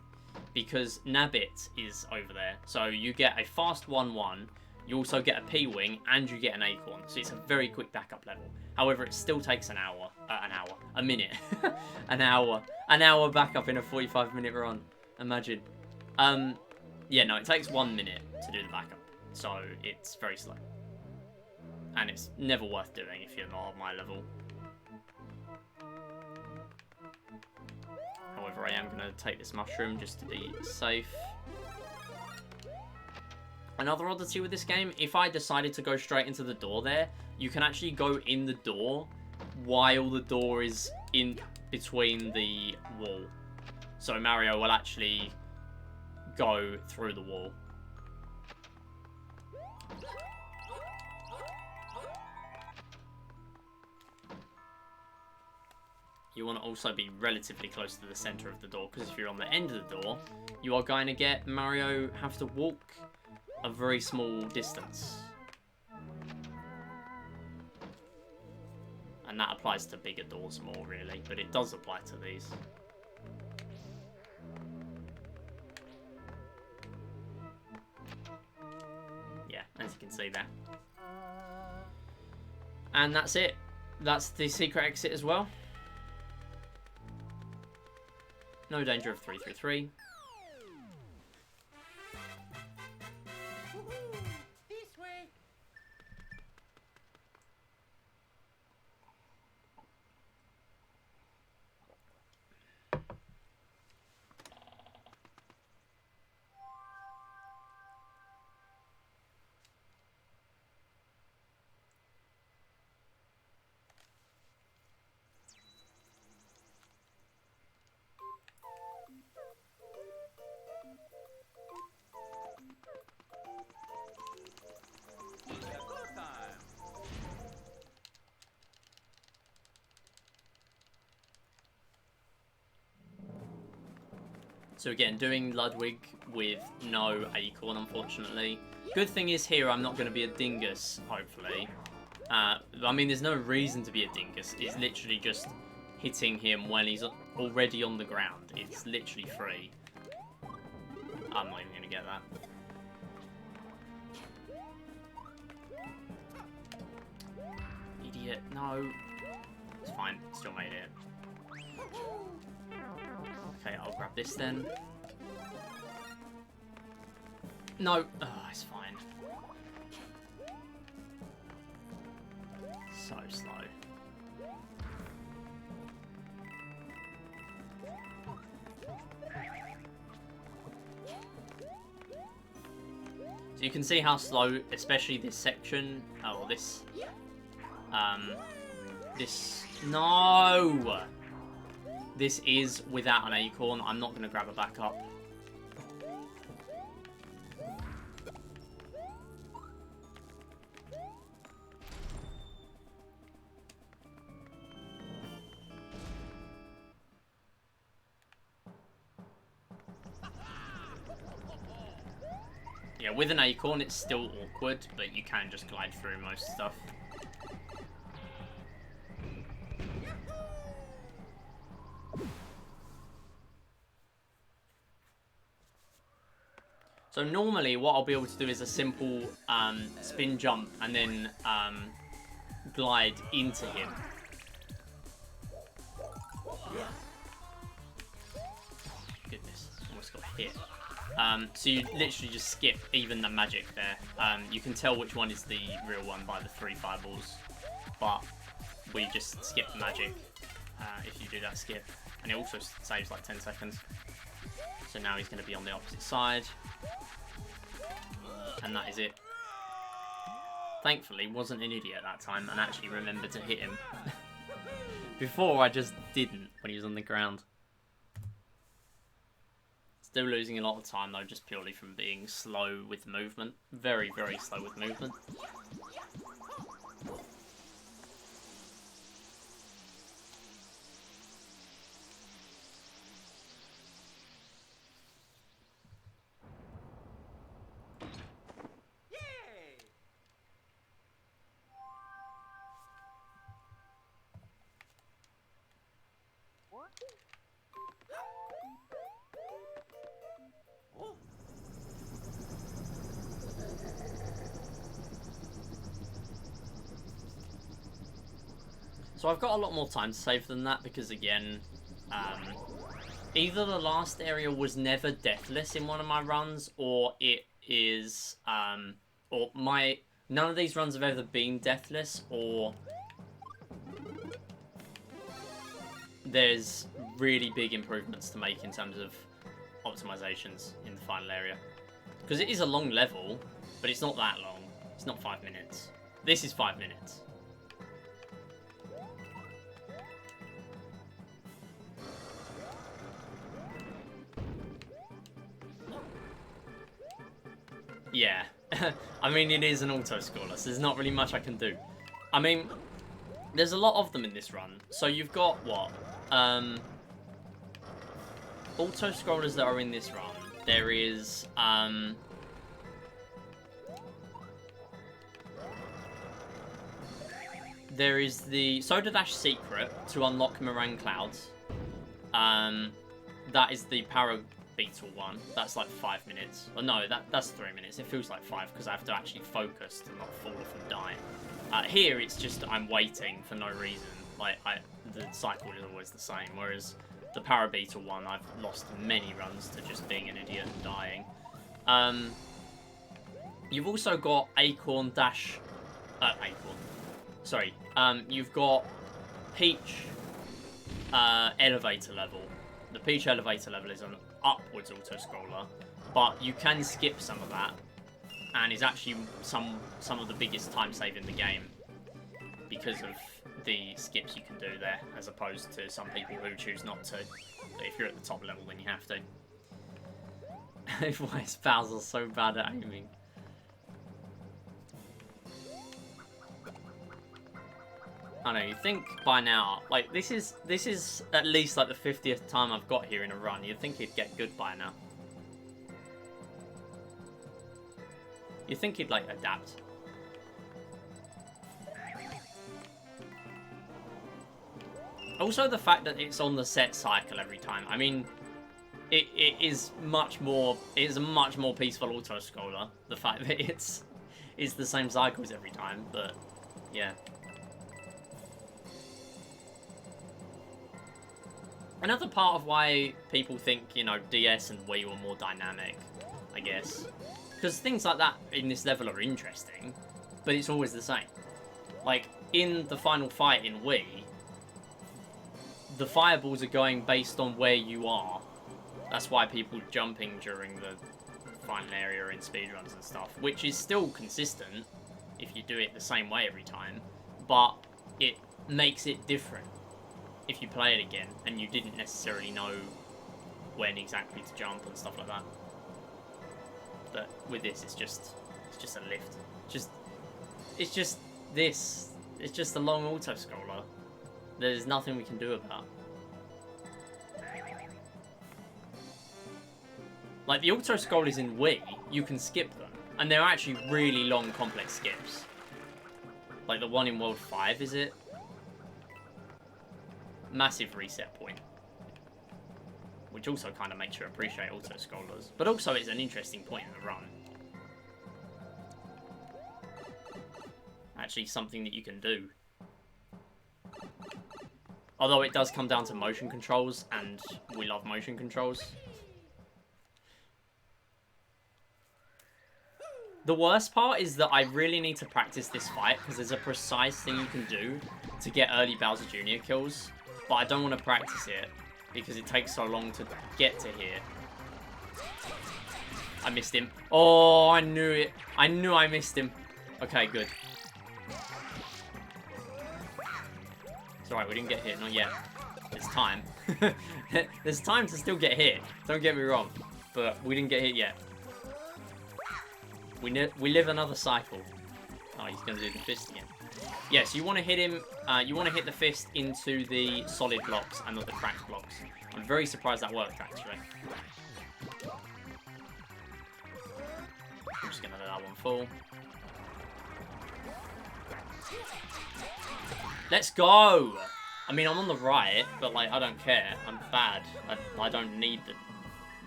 because Nabbit is over there. So you get a fast 1-1, you also get a P-Wing, and you get an Acorn. So it's a very quick backup level. However, it still takes a minute. An hour backup in a 45-minute run. Imagine. Yeah, no, it takes 1 minute to do the backup. So it's very slow. And it's never worth doing if you're not on my level. However, I am going to take this mushroom just to be safe. Another oddity with this game, if I decided to go straight into the door there, you can actually go in the door while the door is in between the wall. So Mario will actually go through the wall. you want to also be relatively close to the center of the door, because if you're on the end of the door, you are going to get Mario have to walk a very small distance. And that applies to bigger doors more, really, but it does apply to these. Yeah, as you can see there. And that's it. That's the secret exit as well. No danger of 333. This way. Good time. So again, doing Ludwig with no acorn, unfortunately. Good thing is here I'm not going to be a dingus, hopefully. I mean, there's no reason to be a dingus. It's literally just hitting him when he's already on the ground. It's literally free. I'm not even going to get that. Idiot, no. It's fine, still made it. Okay, I'll grab this then. No, oh, it's fine. So slow. So you can see how slow, especially this section, or this, no! This is without an acorn. I'm not going to grab a backup. Yeah, with an acorn it's still awkward, but you can just glide through most stuff. So normally what I'll be able to do is a simple spin jump and then glide into him. Goodness, almost got hit. So you literally just skip even the magic there. You can tell which one is the real one by the 3 fireballs, but we just skip the magic if you do that skip. And it also saves like 10 seconds. So now he's going to be on the opposite side. And that is it. Thankfully, wasn't an idiot that time and actually remembered to hit him. Before, I just didn't when he was on the ground. Still losing a lot of time though, just purely from being slow with movement. Very, very slow with movement. So I've got a lot more time to save than that because, again, either the last area was never deathless in one of my runs, or it is, none of these runs have ever been deathless, or there's really big improvements to make in terms of optimizations in the final area. Because it is a long level, but it's not that long. It's not 5 minutes. This is 5 minutes. Yeah, I mean, it is an auto-scorer, so there's not really much I can do. I mean, there's a lot of them in this run. So you've got, what, auto-scrollers that are in this run. There is, there is the Soda Dash secret to unlock Meringue Clouds. That is the Para Beetle one. That's like 5 minutes. Oh no, that's 3 minutes. It feels like 5 because I have to actually focus to not fall off and die. Here it's just I'm waiting for no reason. Like the cycle is always the same. Whereas the Para Beetle one, I've lost many runs to just being an idiot and dying. You've also got Acorn Dash. Acorn. Sorry. You've got Peach elevator level. The Peach elevator level is an upwards auto-scroller, but you can skip some of that, and is actually some of the biggest time save in the game because of the skips you can do there, as opposed to some people who choose not to. But if you're at the top level, then you have to. Why is Bowser so bad at aiming? I know, you think by now, like, this is at least like the 50th time I've got here in a run. You'd think he'd get good by now. You'd think he'd, like, adapt. Also, the fact that it's on the set cycle every time. I mean, it is a much more peaceful auto-scroller. The fact that it's the same cycles every time, but, yeah. Another part of why people think, you know, DS and Wii were more dynamic, I guess. Because things like that in this level are interesting, but it's always the same. Like, in the final fight in Wii, the fireballs are going based on where you are. That's why people jumping during the final area in speedruns and stuff, which is still consistent if you do it the same way every time, but it makes it different if you play it again and you didn't necessarily know when exactly to jump and stuff like that. But with this, it's just a lift. It's just this. It's just a long auto-scroller. There's nothing we can do about. Like, the auto-scrollers in Wii, you can skip them. And they're actually really long, complex skips. Like the one in World 5, is it? Massive reset point. Which also kind of makes you appreciate auto-scrollers. But also it's an interesting point in the run. Actually something that you can do. Although it does come down to motion controls, and we love motion controls. The worst part is that I really need to practice this fight, because there's a precise thing you can do to get early Bowser Jr. kills. But I don't want to practice it, because it takes so long to get to here. I missed him. Oh, I knew it. I knew I missed him. Okay, good. It's alright, we didn't get hit. Not yet. There's time. There's time to still get hit. Don't get me wrong. But we didn't get hit yet. We live another cycle. Oh, he's going to do the fist again. Yes, you want to hit him. You want to hit the fist into the solid blocks and not the cracked blocks. I'm very surprised that worked, actually. I'm just going to let that one fall. Let's go! I mean, I'm on the right, but, like, I don't care. I'm bad. I don't need the,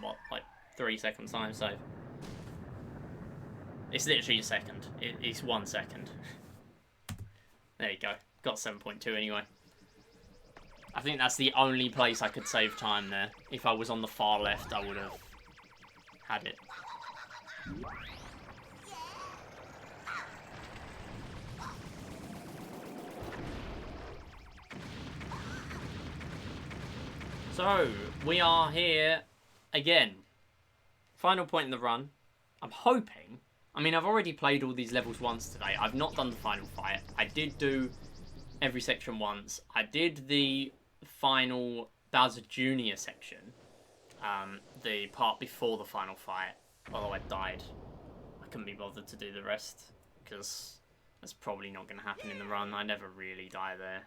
what, like, 3 second time save. It's literally a second. It's 1 second. There you go. Got 7.2 anyway. I think that's the only place I could save time there. If I was on the far left, I would have had it. So, we are here again. Final point in the run. I'm hoping... I mean, I've already played all these levels once today. I've not done the final fight. I did do every section once. I did the final Bowser Jr. section. The part before the final fight. Although I died. I couldn't be bothered to do the rest. Because that's probably not going to happen in the run. I never really die there.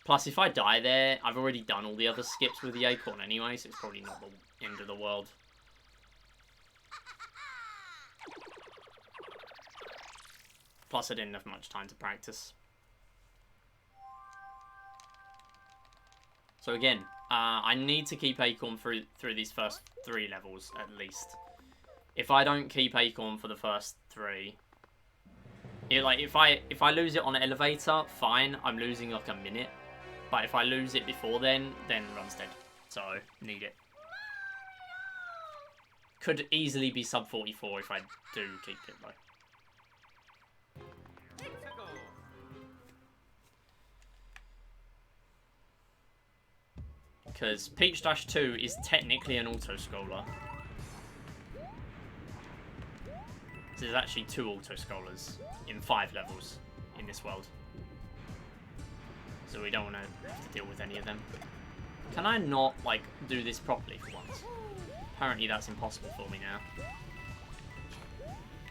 Plus, if I die there, I've already done all the other skips with the acorn anyway, so it's probably not the end of the world. Plus, I didn't have much time to practice. So again, I need to keep Acorn through these first 3 levels, at least. If I don't keep Acorn for the first 3... if I lose it on an elevator, fine, I'm losing like a minute. But if I lose it before then run's dead. So, need it. Could easily be sub 44 if I do keep it, though. Because Peach-2 is technically an auto-scroller. So there's actually 2 auto-scrollers in 5 levels in this world. So we don't want to have to deal with any of them. Can I not, like, do this properly for once? Apparently that's impossible for me now.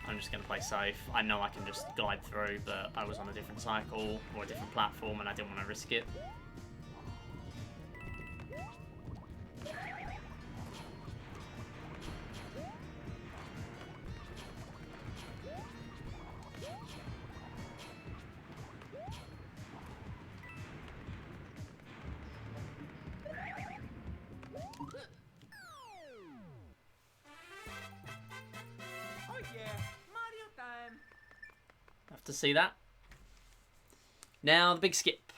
I'm just going to play safe. I know I can just glide through, but I was on a different cycle or a different platform and I didn't want to risk it. To see that. Now, the big skip.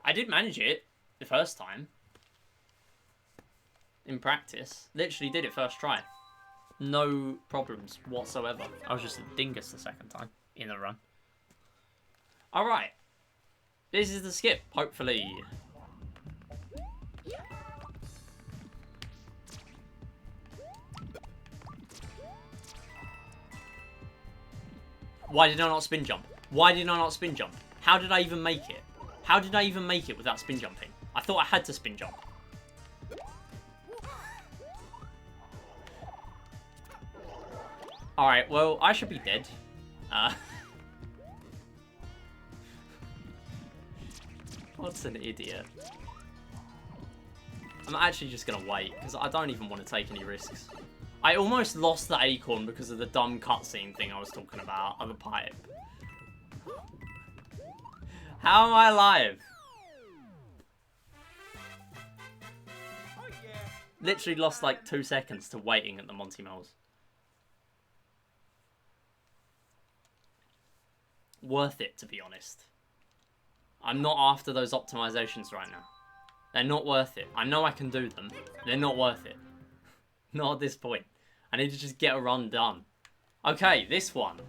I did manage it the first time. In practice. Literally did it first try. No problems whatsoever. I was just a dingus the second time in a run. Alright. This is the skip, hopefully. Why did I not spin jump? Why did I not spin jump? How did I even make it? How did I even make it without spin jumping? I thought I had to spin jump. Alright, well, I should be dead. What's an idiot? I'm actually just going to wait, because I don't even want to take any risks. I almost lost the acorn because of the dumb cutscene thing I was talking about on the pipe. How am I alive? Oh, yeah. Literally lost like 2 seconds to waiting at the Monty Mills. Worth it, to be honest. I'm not after those optimizations right now. They're not worth it. I know I can do them. They're not worth it. Not at this point. I need to just get a run done. Okay, this one.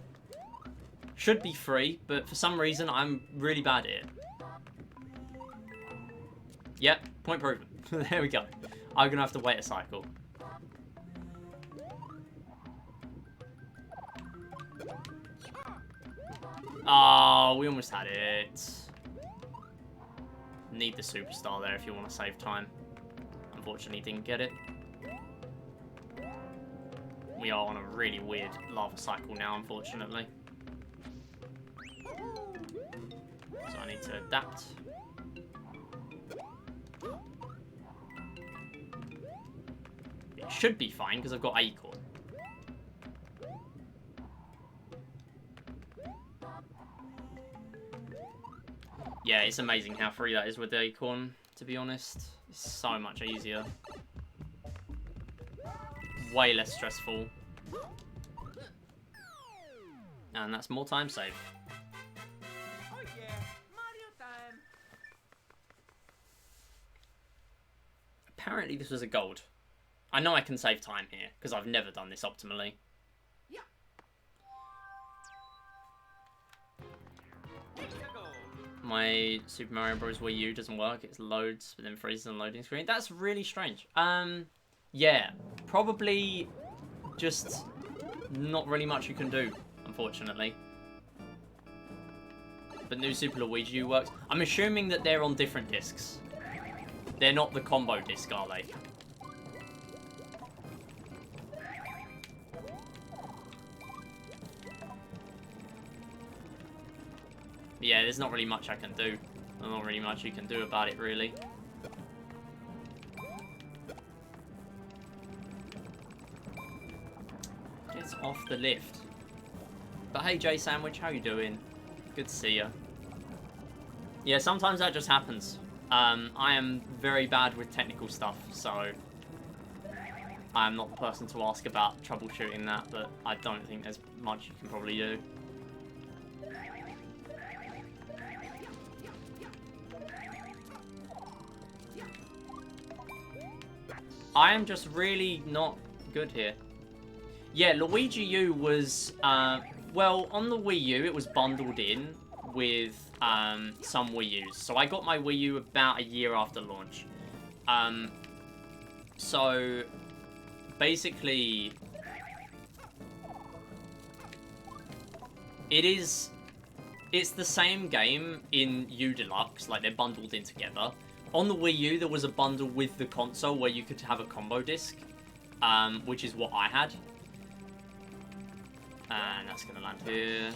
Should be free, but for some reason I'm really bad at it. Yep, point proven. There we go. I'm going to have to wait a cycle. Oh, we almost had it. Need the superstar there if you want to save time. Unfortunately, didn't get it. We are on a really weird lava cycle now, unfortunately. So I need to adapt. It should be fine because I've got acorn. Yeah, it's amazing how free that is with the acorn, to be honest. It's so much easier. Way less stressful. And that's more time saved. Oh yeah, Mario time. Apparently this was a gold. I know I can save time here, because I've never done this optimally. Yeah. It's a goal. My Super Mario Bros. Wii U doesn't work. It loads, but then freezes on the loading screen. That's really strange. Yeah, probably just not really much you can do, unfortunately. But New Super Luigi U works. I'm assuming that they're on different discs. They're not the combo disc, are they? Yeah, there's not really much I can do, There's not really much you can do about it, really. Get off the lift. But hey, J Sandwich, how you doing? Good to see you. Yeah, sometimes that just happens. I am very bad with technical stuff, so I'm not the person to ask about troubleshooting that, but I don't think there's much you can probably do. I am just really not good here. Yeah, Luigi U was, well, on the Wii U, it was bundled in with some Wii U's. So I got my Wii U about a year after launch. So basically, it's the same game in U Deluxe, like they're bundled in together. On the Wii U, there was a bundle with the console where you could have a combo disc, which is what I had. And that's gonna land here.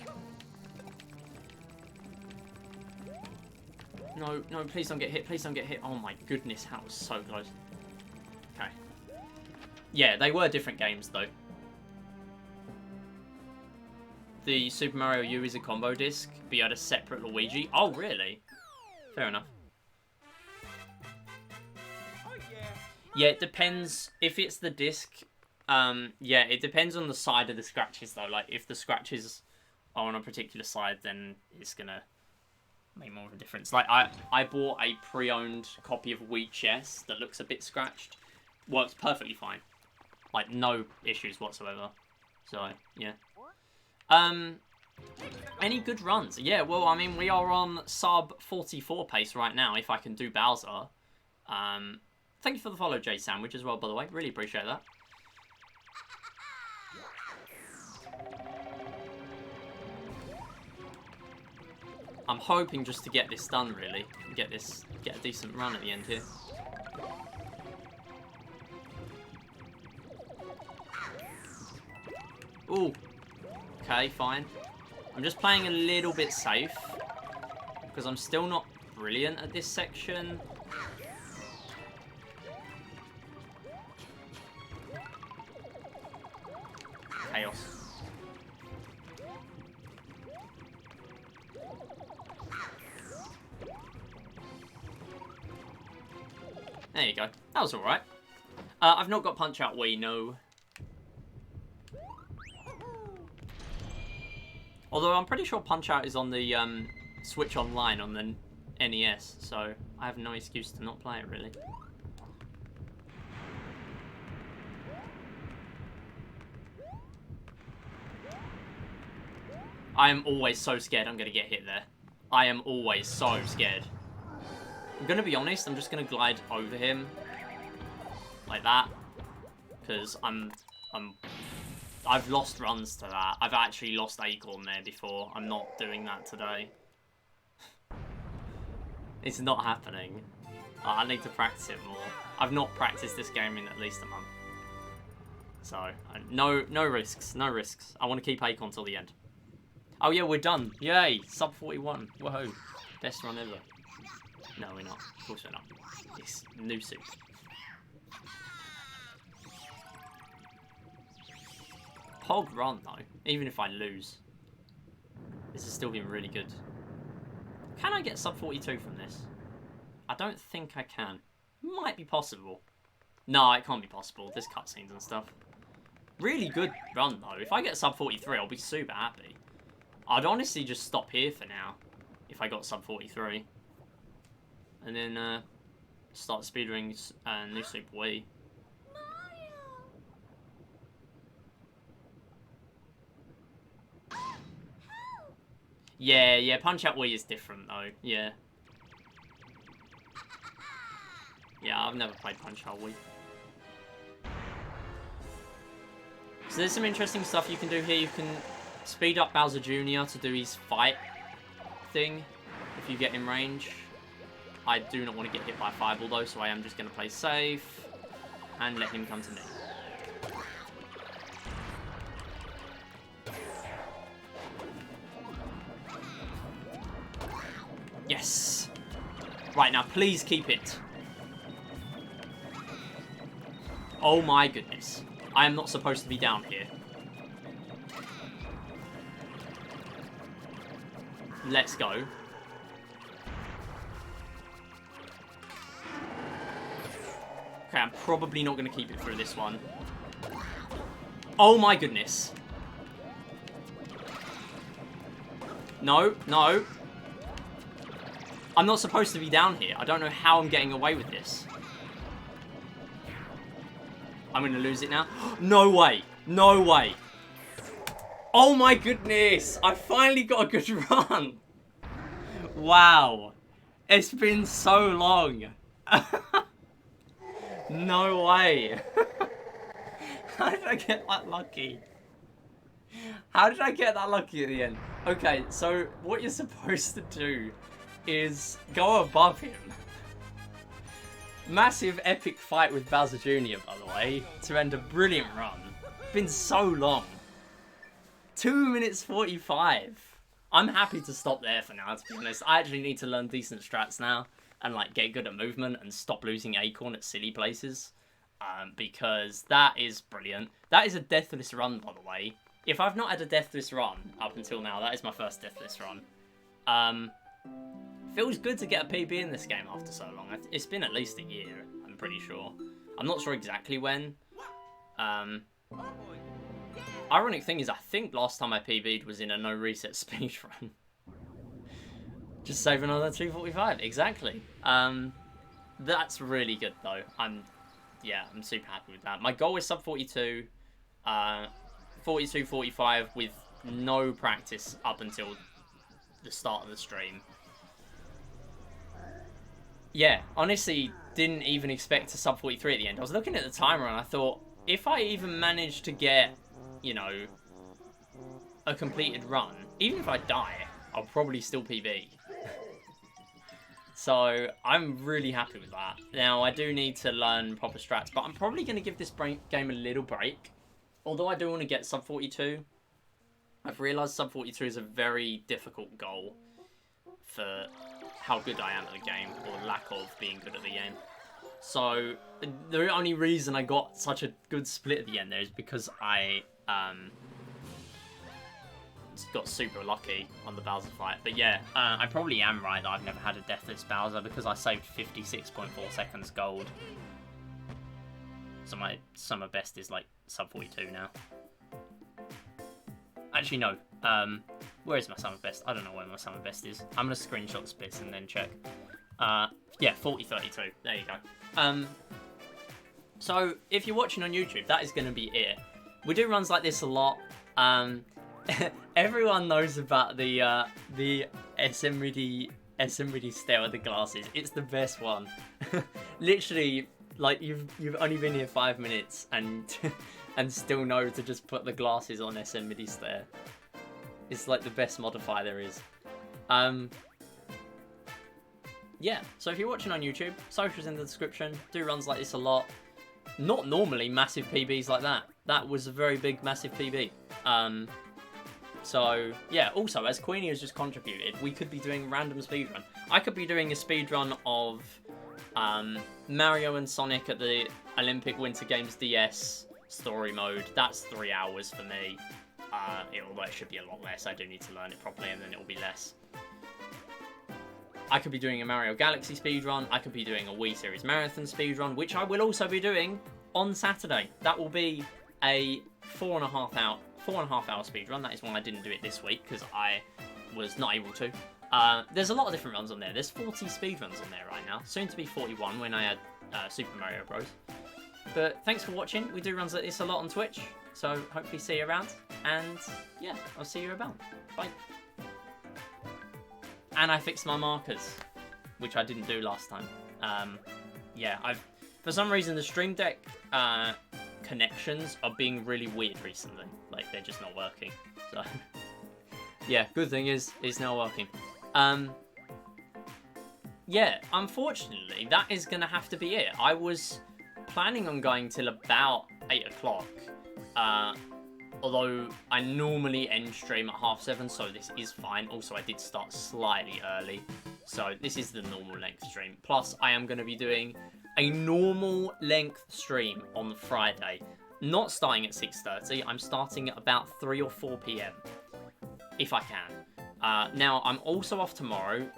No, no, please don't get hit, please don't get hit. Oh my goodness, that was so close. Okay. Yeah, they were different games though. The Super Mario U is a combo disc, but you had a separate Luigi. Oh, really? Fair enough. Oh yeah. Yeah, it depends. If it's the disc, yeah, it depends on the side of the scratches though. Like, if the scratches are on a particular side, then it's gonna make more of a difference. Like, I bought a pre-owned copy of Wii Chess that looks a bit scratched. Works perfectly fine. Like, no issues whatsoever. So, yeah. Any good runs? Yeah, well, I mean, we are on sub 44 pace right now, if I can do Bowser. Thank you for the follow, J Sandwich, as well, by the way. Really appreciate that. I'm hoping just to get this done, really. Get a decent run at the end here. Ooh. Okay, fine. I'm just playing a little bit safe, because I'm still not brilliant at this section. Chaos. There you go. That was alright. I've not got Punch Out Wii, no. Although I'm pretty sure Punch Out is on the Switch Online on the NES, so I have no excuse to not play it, really. I am always so scared I'm going to get hit there. I am always so scared. I'm going to be honest, I'm just going to glide over him. Like that. Because I've lost runs to that. I've actually lost Acorn there before. I'm not doing that today. It's not happening. I need to practice it more. I've not practiced this game in at least a month. So, no risks. No risks. I want to keep Acorn till the end. Oh yeah, we're done. Yay! Sub 41. Woohoo. Best run ever. No, we're not. Of course we're not. It's new soup. Hog run though, even if I lose. This has still been really good. Can I get sub 42 from this? I don't think I can. Might be possible. No, it can't be possible. There's cutscenes and stuff. Really good run though. If I get sub 43, I'll be super happy. I'd honestly just stop here for now, if I got sub 43. And then start speedrunning New Super Wii. Yeah, Punch Out Wii is different though, yeah. Yeah, I've never played Punch Out Wii. So there's some interesting stuff you can do here. You can speed up Bowser Jr. to do his fight thing, if you get in range. I do not want to get hit by a fireball though, so I am just going to play safe and let him come to me. Yes! Right, now please keep it. Oh my goodness. I am not supposed to be down here. Let's go. Okay, I'm probably not going to keep it through this one. Oh my goodness. No, no. I'm not supposed to be down here. I don't know how I'm getting away with this. I'm going to lose it now. No way. No way. Oh my goodness. I finally got a good run. Wow. It's been so long. No way. How did I get that lucky? How did I get that lucky at the end? Okay, so what you're supposed to do is go above him. Massive epic fight with Bowser Jr., by the way, to end a brilliant run. Been so long. 2 minutes 45. I'm happy to stop there for now, to be honest. I actually need to learn decent strats now and like get good at movement and stop losing Acorn at silly places. Because that is brilliant. That is a deathless run, by the way. If I've not had a deathless run up until now, that is my first deathless run. Feels good to get a PB in this game after so long. It's been at least a year, I'm pretty sure. I'm not sure exactly when. Ironic thing is, I think last time I PB'd was in a no reset speedrun. Just save another 245, exactly. That's really good though. I'm super happy with that. My goal is sub 42, 42, 45 with no practice up until the start of the stream. Yeah, honestly, didn't even expect to sub 43 at the end. I was looking at the timer and I thought, if I even manage to get, you know, a completed run, even if I die, I'll probably still PB. So, I'm really happy with that. Now, I do need to learn proper strats, but I'm probably going to give this game a little break. Although I do want to get sub 42, I've realised sub 42 is a very difficult goal for how good I am at the game, or lack of being good at the game. So, the only reason I got such a good split at the end there is because I got super lucky on the Bowser fight. But yeah, I probably am right that I've never had a deathless Bowser because I saved 56.4 seconds gold. So my summer best is like sub 42 now. Actually, no. Where is my summer best? I don't know where my summer best is. I'm going to screenshot this bit and then check. Yeah, 40.32. There you go. So, if you're watching on YouTube, that is going to be it. We do runs like this a lot. Everyone knows about the SMRD stare with the glasses. It's the best one. Literally, like you've only been here 5 minutes and and still know to just put the glasses on SMRD stare. It's like the best modifier there is. Yeah, so if you're watching on YouTube, socials in the description. Do runs like this a lot. Not normally massive PBs like that. That was a very big, massive PB. So, yeah, also, as Queenie has just contributed, we could be doing random speedrun. I could be doing a speedrun of Mario and Sonic at the Olympic Winter Games DS story mode. That's 3 hours for me. Although it should be a lot less. I do need to learn it properly and then it will be less. I could be doing a Mario Galaxy speedrun. I could be doing a Wii Series Marathon speedrun, which I will also be doing on Saturday. That will be a 4.5 hour speedrun. That is why I didn't do it this week, because I was not able to. There's a lot of different runs on there. There's 40 speedruns on there right now. Soon to be 41 when I add Super Mario Bros. But thanks for watching. We do runs like this a lot on Twitch, so hopefully see you around. And yeah, I'll see you about. Bye. And I fixed my markers, which I didn't do last time. Yeah, for some reason the Stream Deck connections are being really weird recently. Like, they're just not working. So, yeah, good thing is, it's now working. Yeah, unfortunately, that is going to have to be it. I was planning on going till about 8 o'clock. Although I normally end stream at 7:30, so this is fine. Also, I did start slightly early, So this is the normal length stream. Plus, I am going to be doing a normal length stream on Friday. Not starting at 6:30. I'm starting at about 3 or 4 p.m. if I can. Now, I'm also off tomorrow.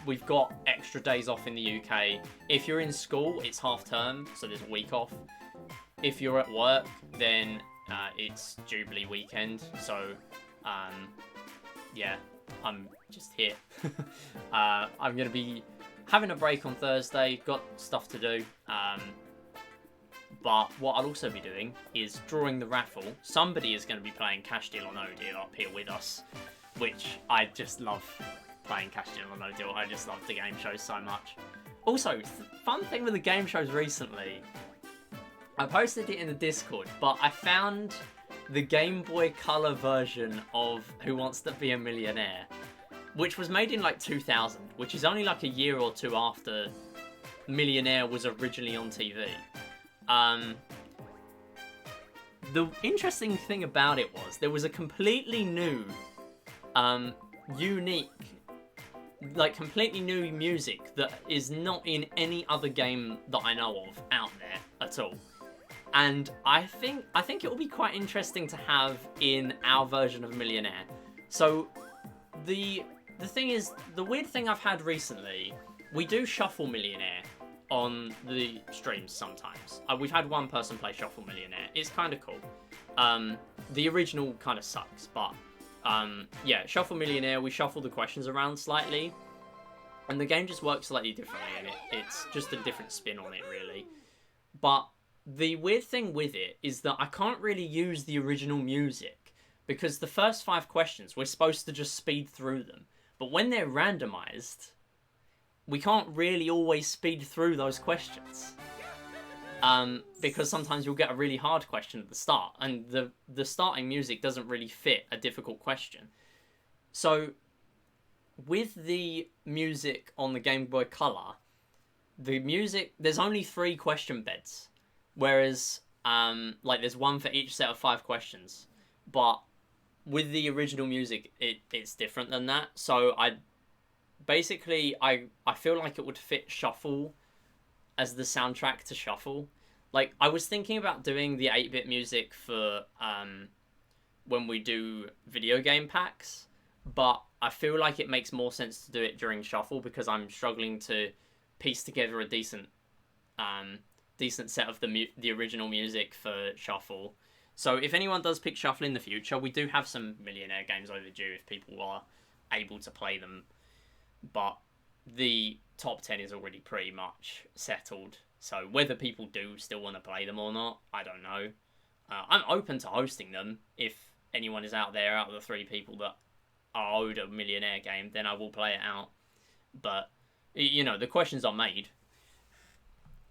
We've got extra days off in the UK. If you're in school, it's half term, so there's a week off. If you're at work, then it's Jubilee weekend. So, yeah, I'm just here. I'm going to be having a break on Thursday. Got stuff to do. But what I'll also be doing is drawing the raffle. Somebody is going to be playing Cash Deal or No Deal up here with us, which I just love playing Cash Deal or No Deal. I just love the game shows so much. Also, fun thing with the game shows recently, I posted it in the Discord, but I found the Game Boy Color version of Who Wants to Be a Millionaire, which was made in like 2000, which is only like a year or two after Millionaire was originally on TV. The interesting thing about it was there was a completely new, unique, like completely new music that is not in any other game that I know of out there at all. And I think it will be quite interesting to have in our version of Millionaire. So the thing is, the weird thing I've had recently, we do Shuffle Millionaire on the streams sometimes. We've had one person play Shuffle Millionaire. It's kind of cool. The original kind of sucks, but yeah, Shuffle Millionaire, we shuffle the questions around slightly, and the game just works slightly differently, and it's just a different spin on it, really. But the weird thing with it is that I can't really use the original music, because the first 5 questions, we're supposed to just speed through them. But when they're randomized, we can't really always speed through those questions. Because sometimes you'll get a really hard question at the start, and the starting music doesn't really fit a difficult question. So, with the music on the Game Boy Color, the music, there's only 3 question beds, whereas, like, there's one for each set of 5 questions. But with the original music, it's different than that. So, I feel like it would fit Shuffle as the soundtrack to Shuffle. Like, I was thinking about doing the 8-bit music for when we do video game packs, but I feel like it makes more sense to do it during Shuffle because I'm struggling to piece together a decent set of the original music for Shuffle. So if anyone does pick Shuffle in the future, we do have some Millionaire games overdue if people are able to play them. But the top 10 is already pretty much settled. So whether people do still want to play them or not, I don't know. I'm open to hosting them. If anyone is out there, out of the 3 people that are owed a Millionaire game, then I will play it out. But, you know, the questions are made.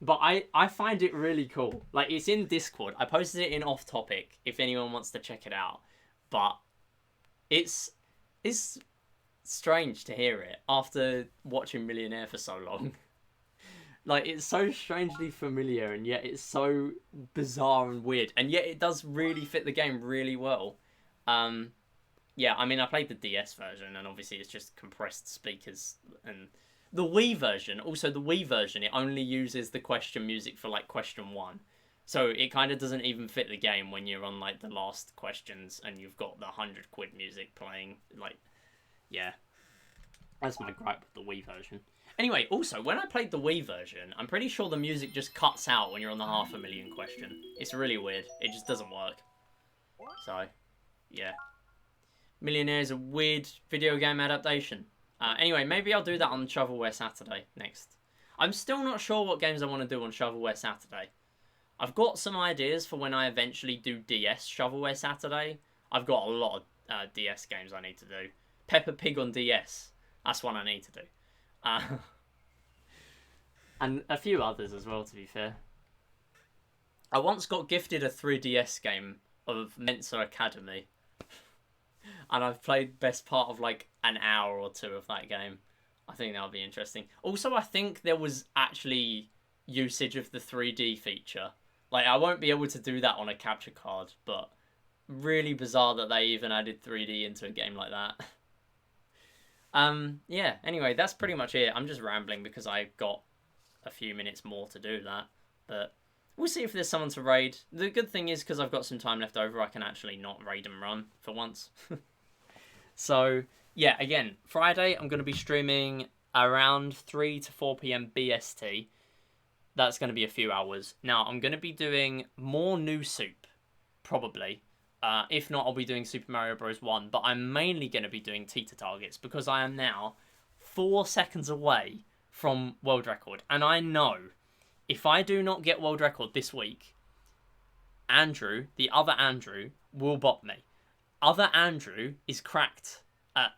But I find it really cool. Like, it's in Discord. I posted it in Off Topic if anyone wants to check it out. But it's strange to hear it after watching Millionaire for so long. Like, it's so strangely familiar, and yet it's so bizarre and weird, and yet it does really fit the game really well. Yeah, I mean, I played the DS version, and obviously it's just compressed speakers, and the Wii version, it only uses the question music for, like, question 1. So it kind of doesn't even fit the game when you're on, like, the last questions, and you've got the 100 quid music playing, like, yeah. That's my gripe with the Wii version. Anyway, also, when I played the Wii version, I'm pretty sure the music just cuts out when you're on the 500,000 question. It's really weird. It just doesn't work. So, yeah. Millionaire is a weird video game adaptation. Anyway, maybe I'll do that on Shovelware Saturday next. I'm still not sure what games I want to do on Shovelware Saturday. I've got some ideas for when I eventually do DS Shovelware Saturday. I've got a lot of DS games I need to do. Peppa Pig on DS. That's one I need to do. And a few others as well, to be fair. I once got gifted a 3DS game of Mensa Academy. And I've played best part of like an hour or 2 of that game. I think that'll be interesting. Also, I think there was actually usage of the 3D feature. Like, I won't be able to do that on a capture card, but really bizarre that they even added 3D into a game like that. Yeah, anyway, that's pretty much it. I'm just rambling because I've got a few minutes more to do that. But we'll see if there's someone to raid. The good thing is, because I've got some time left over, I can actually not raid and run for once. So, yeah, again, Friday, I'm going to be streaming around 3 to 4 p.m. BST. That's going to be a few hours. Now, I'm going to be doing more New Soup, probably. If not, I'll be doing Super Mario Bros. 1. But I'm mainly going to be doing Teeter Targets because I am now 4 seconds away from world record. And I know if I do not get world record this week, Andrew, the other Andrew, will bot me. Other Andrew is cracked at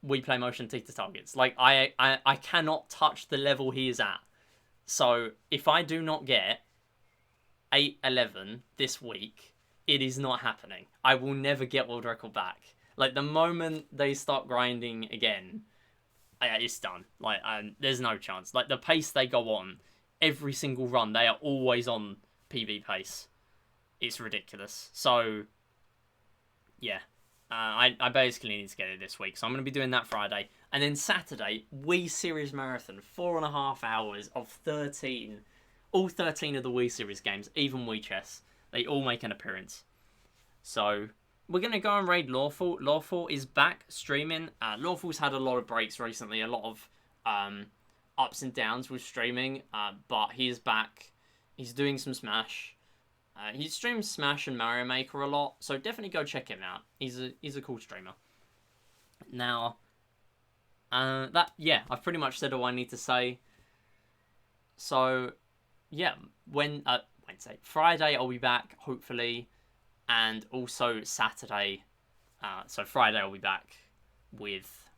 We Play Motion Teeter Targets. Like, I cannot touch the level he is at. So, if I do not get 8-11 this week, it is not happening. I will never get world record back. Like, the moment they start grinding again, it's done. Like, there's no chance. Like, the pace they go on, every single run, they are always on PB pace. It's ridiculous. So, yeah. I basically need to get it this week. So I'm going to be doing that Friday. And then Saturday, Wii Series Marathon. 4.5 hours of 13. All 13 of the Wii Series games, even Wii Chess. They all make an appearance. So we're going to go and raid Lawful. Lawful is back streaming. Lawful's had a lot of breaks recently. A lot of ups and downs with streaming. But he's back. He's doing some Smash. He streams Smash and Mario Maker a lot, so definitely go check him out. He's a cool streamer. Now, I've pretty much said all I need to say. So, yeah, Wednesday, Friday I'll be back hopefully, and also Saturday. So Friday I'll be back with.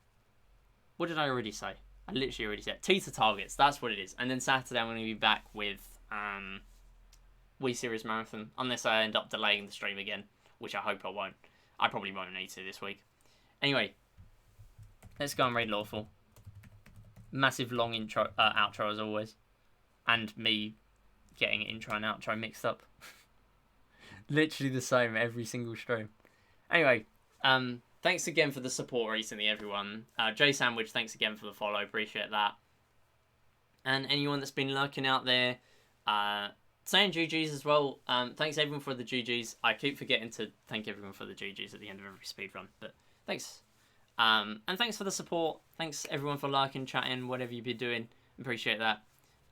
What did I already say? I literally already said Teeter Targets. That's what it is. And then Saturday I'm going to be back with Wii Series Marathon, unless I end up delaying the stream again, which I hope I won't. I probably won't need to this week. Anyway, let's go and raid Lawful. Massive long outro as always, and me getting intro and outro mixed up. Literally the same every single stream. Anyway, thanks again for the support recently, everyone. Jay Sandwich, thanks again for the follow. Appreciate that. And anyone that's been lurking out there, saying GGs as well. Thanks everyone for the GGs. I keep forgetting to thank everyone for the GGs at the end of every speedrun, but thanks. And thanks for the support. Thanks everyone for liking, chatting, whatever you've been doing. Appreciate that.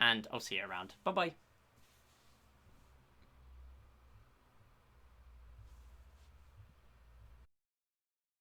And I'll see you around. Bye bye.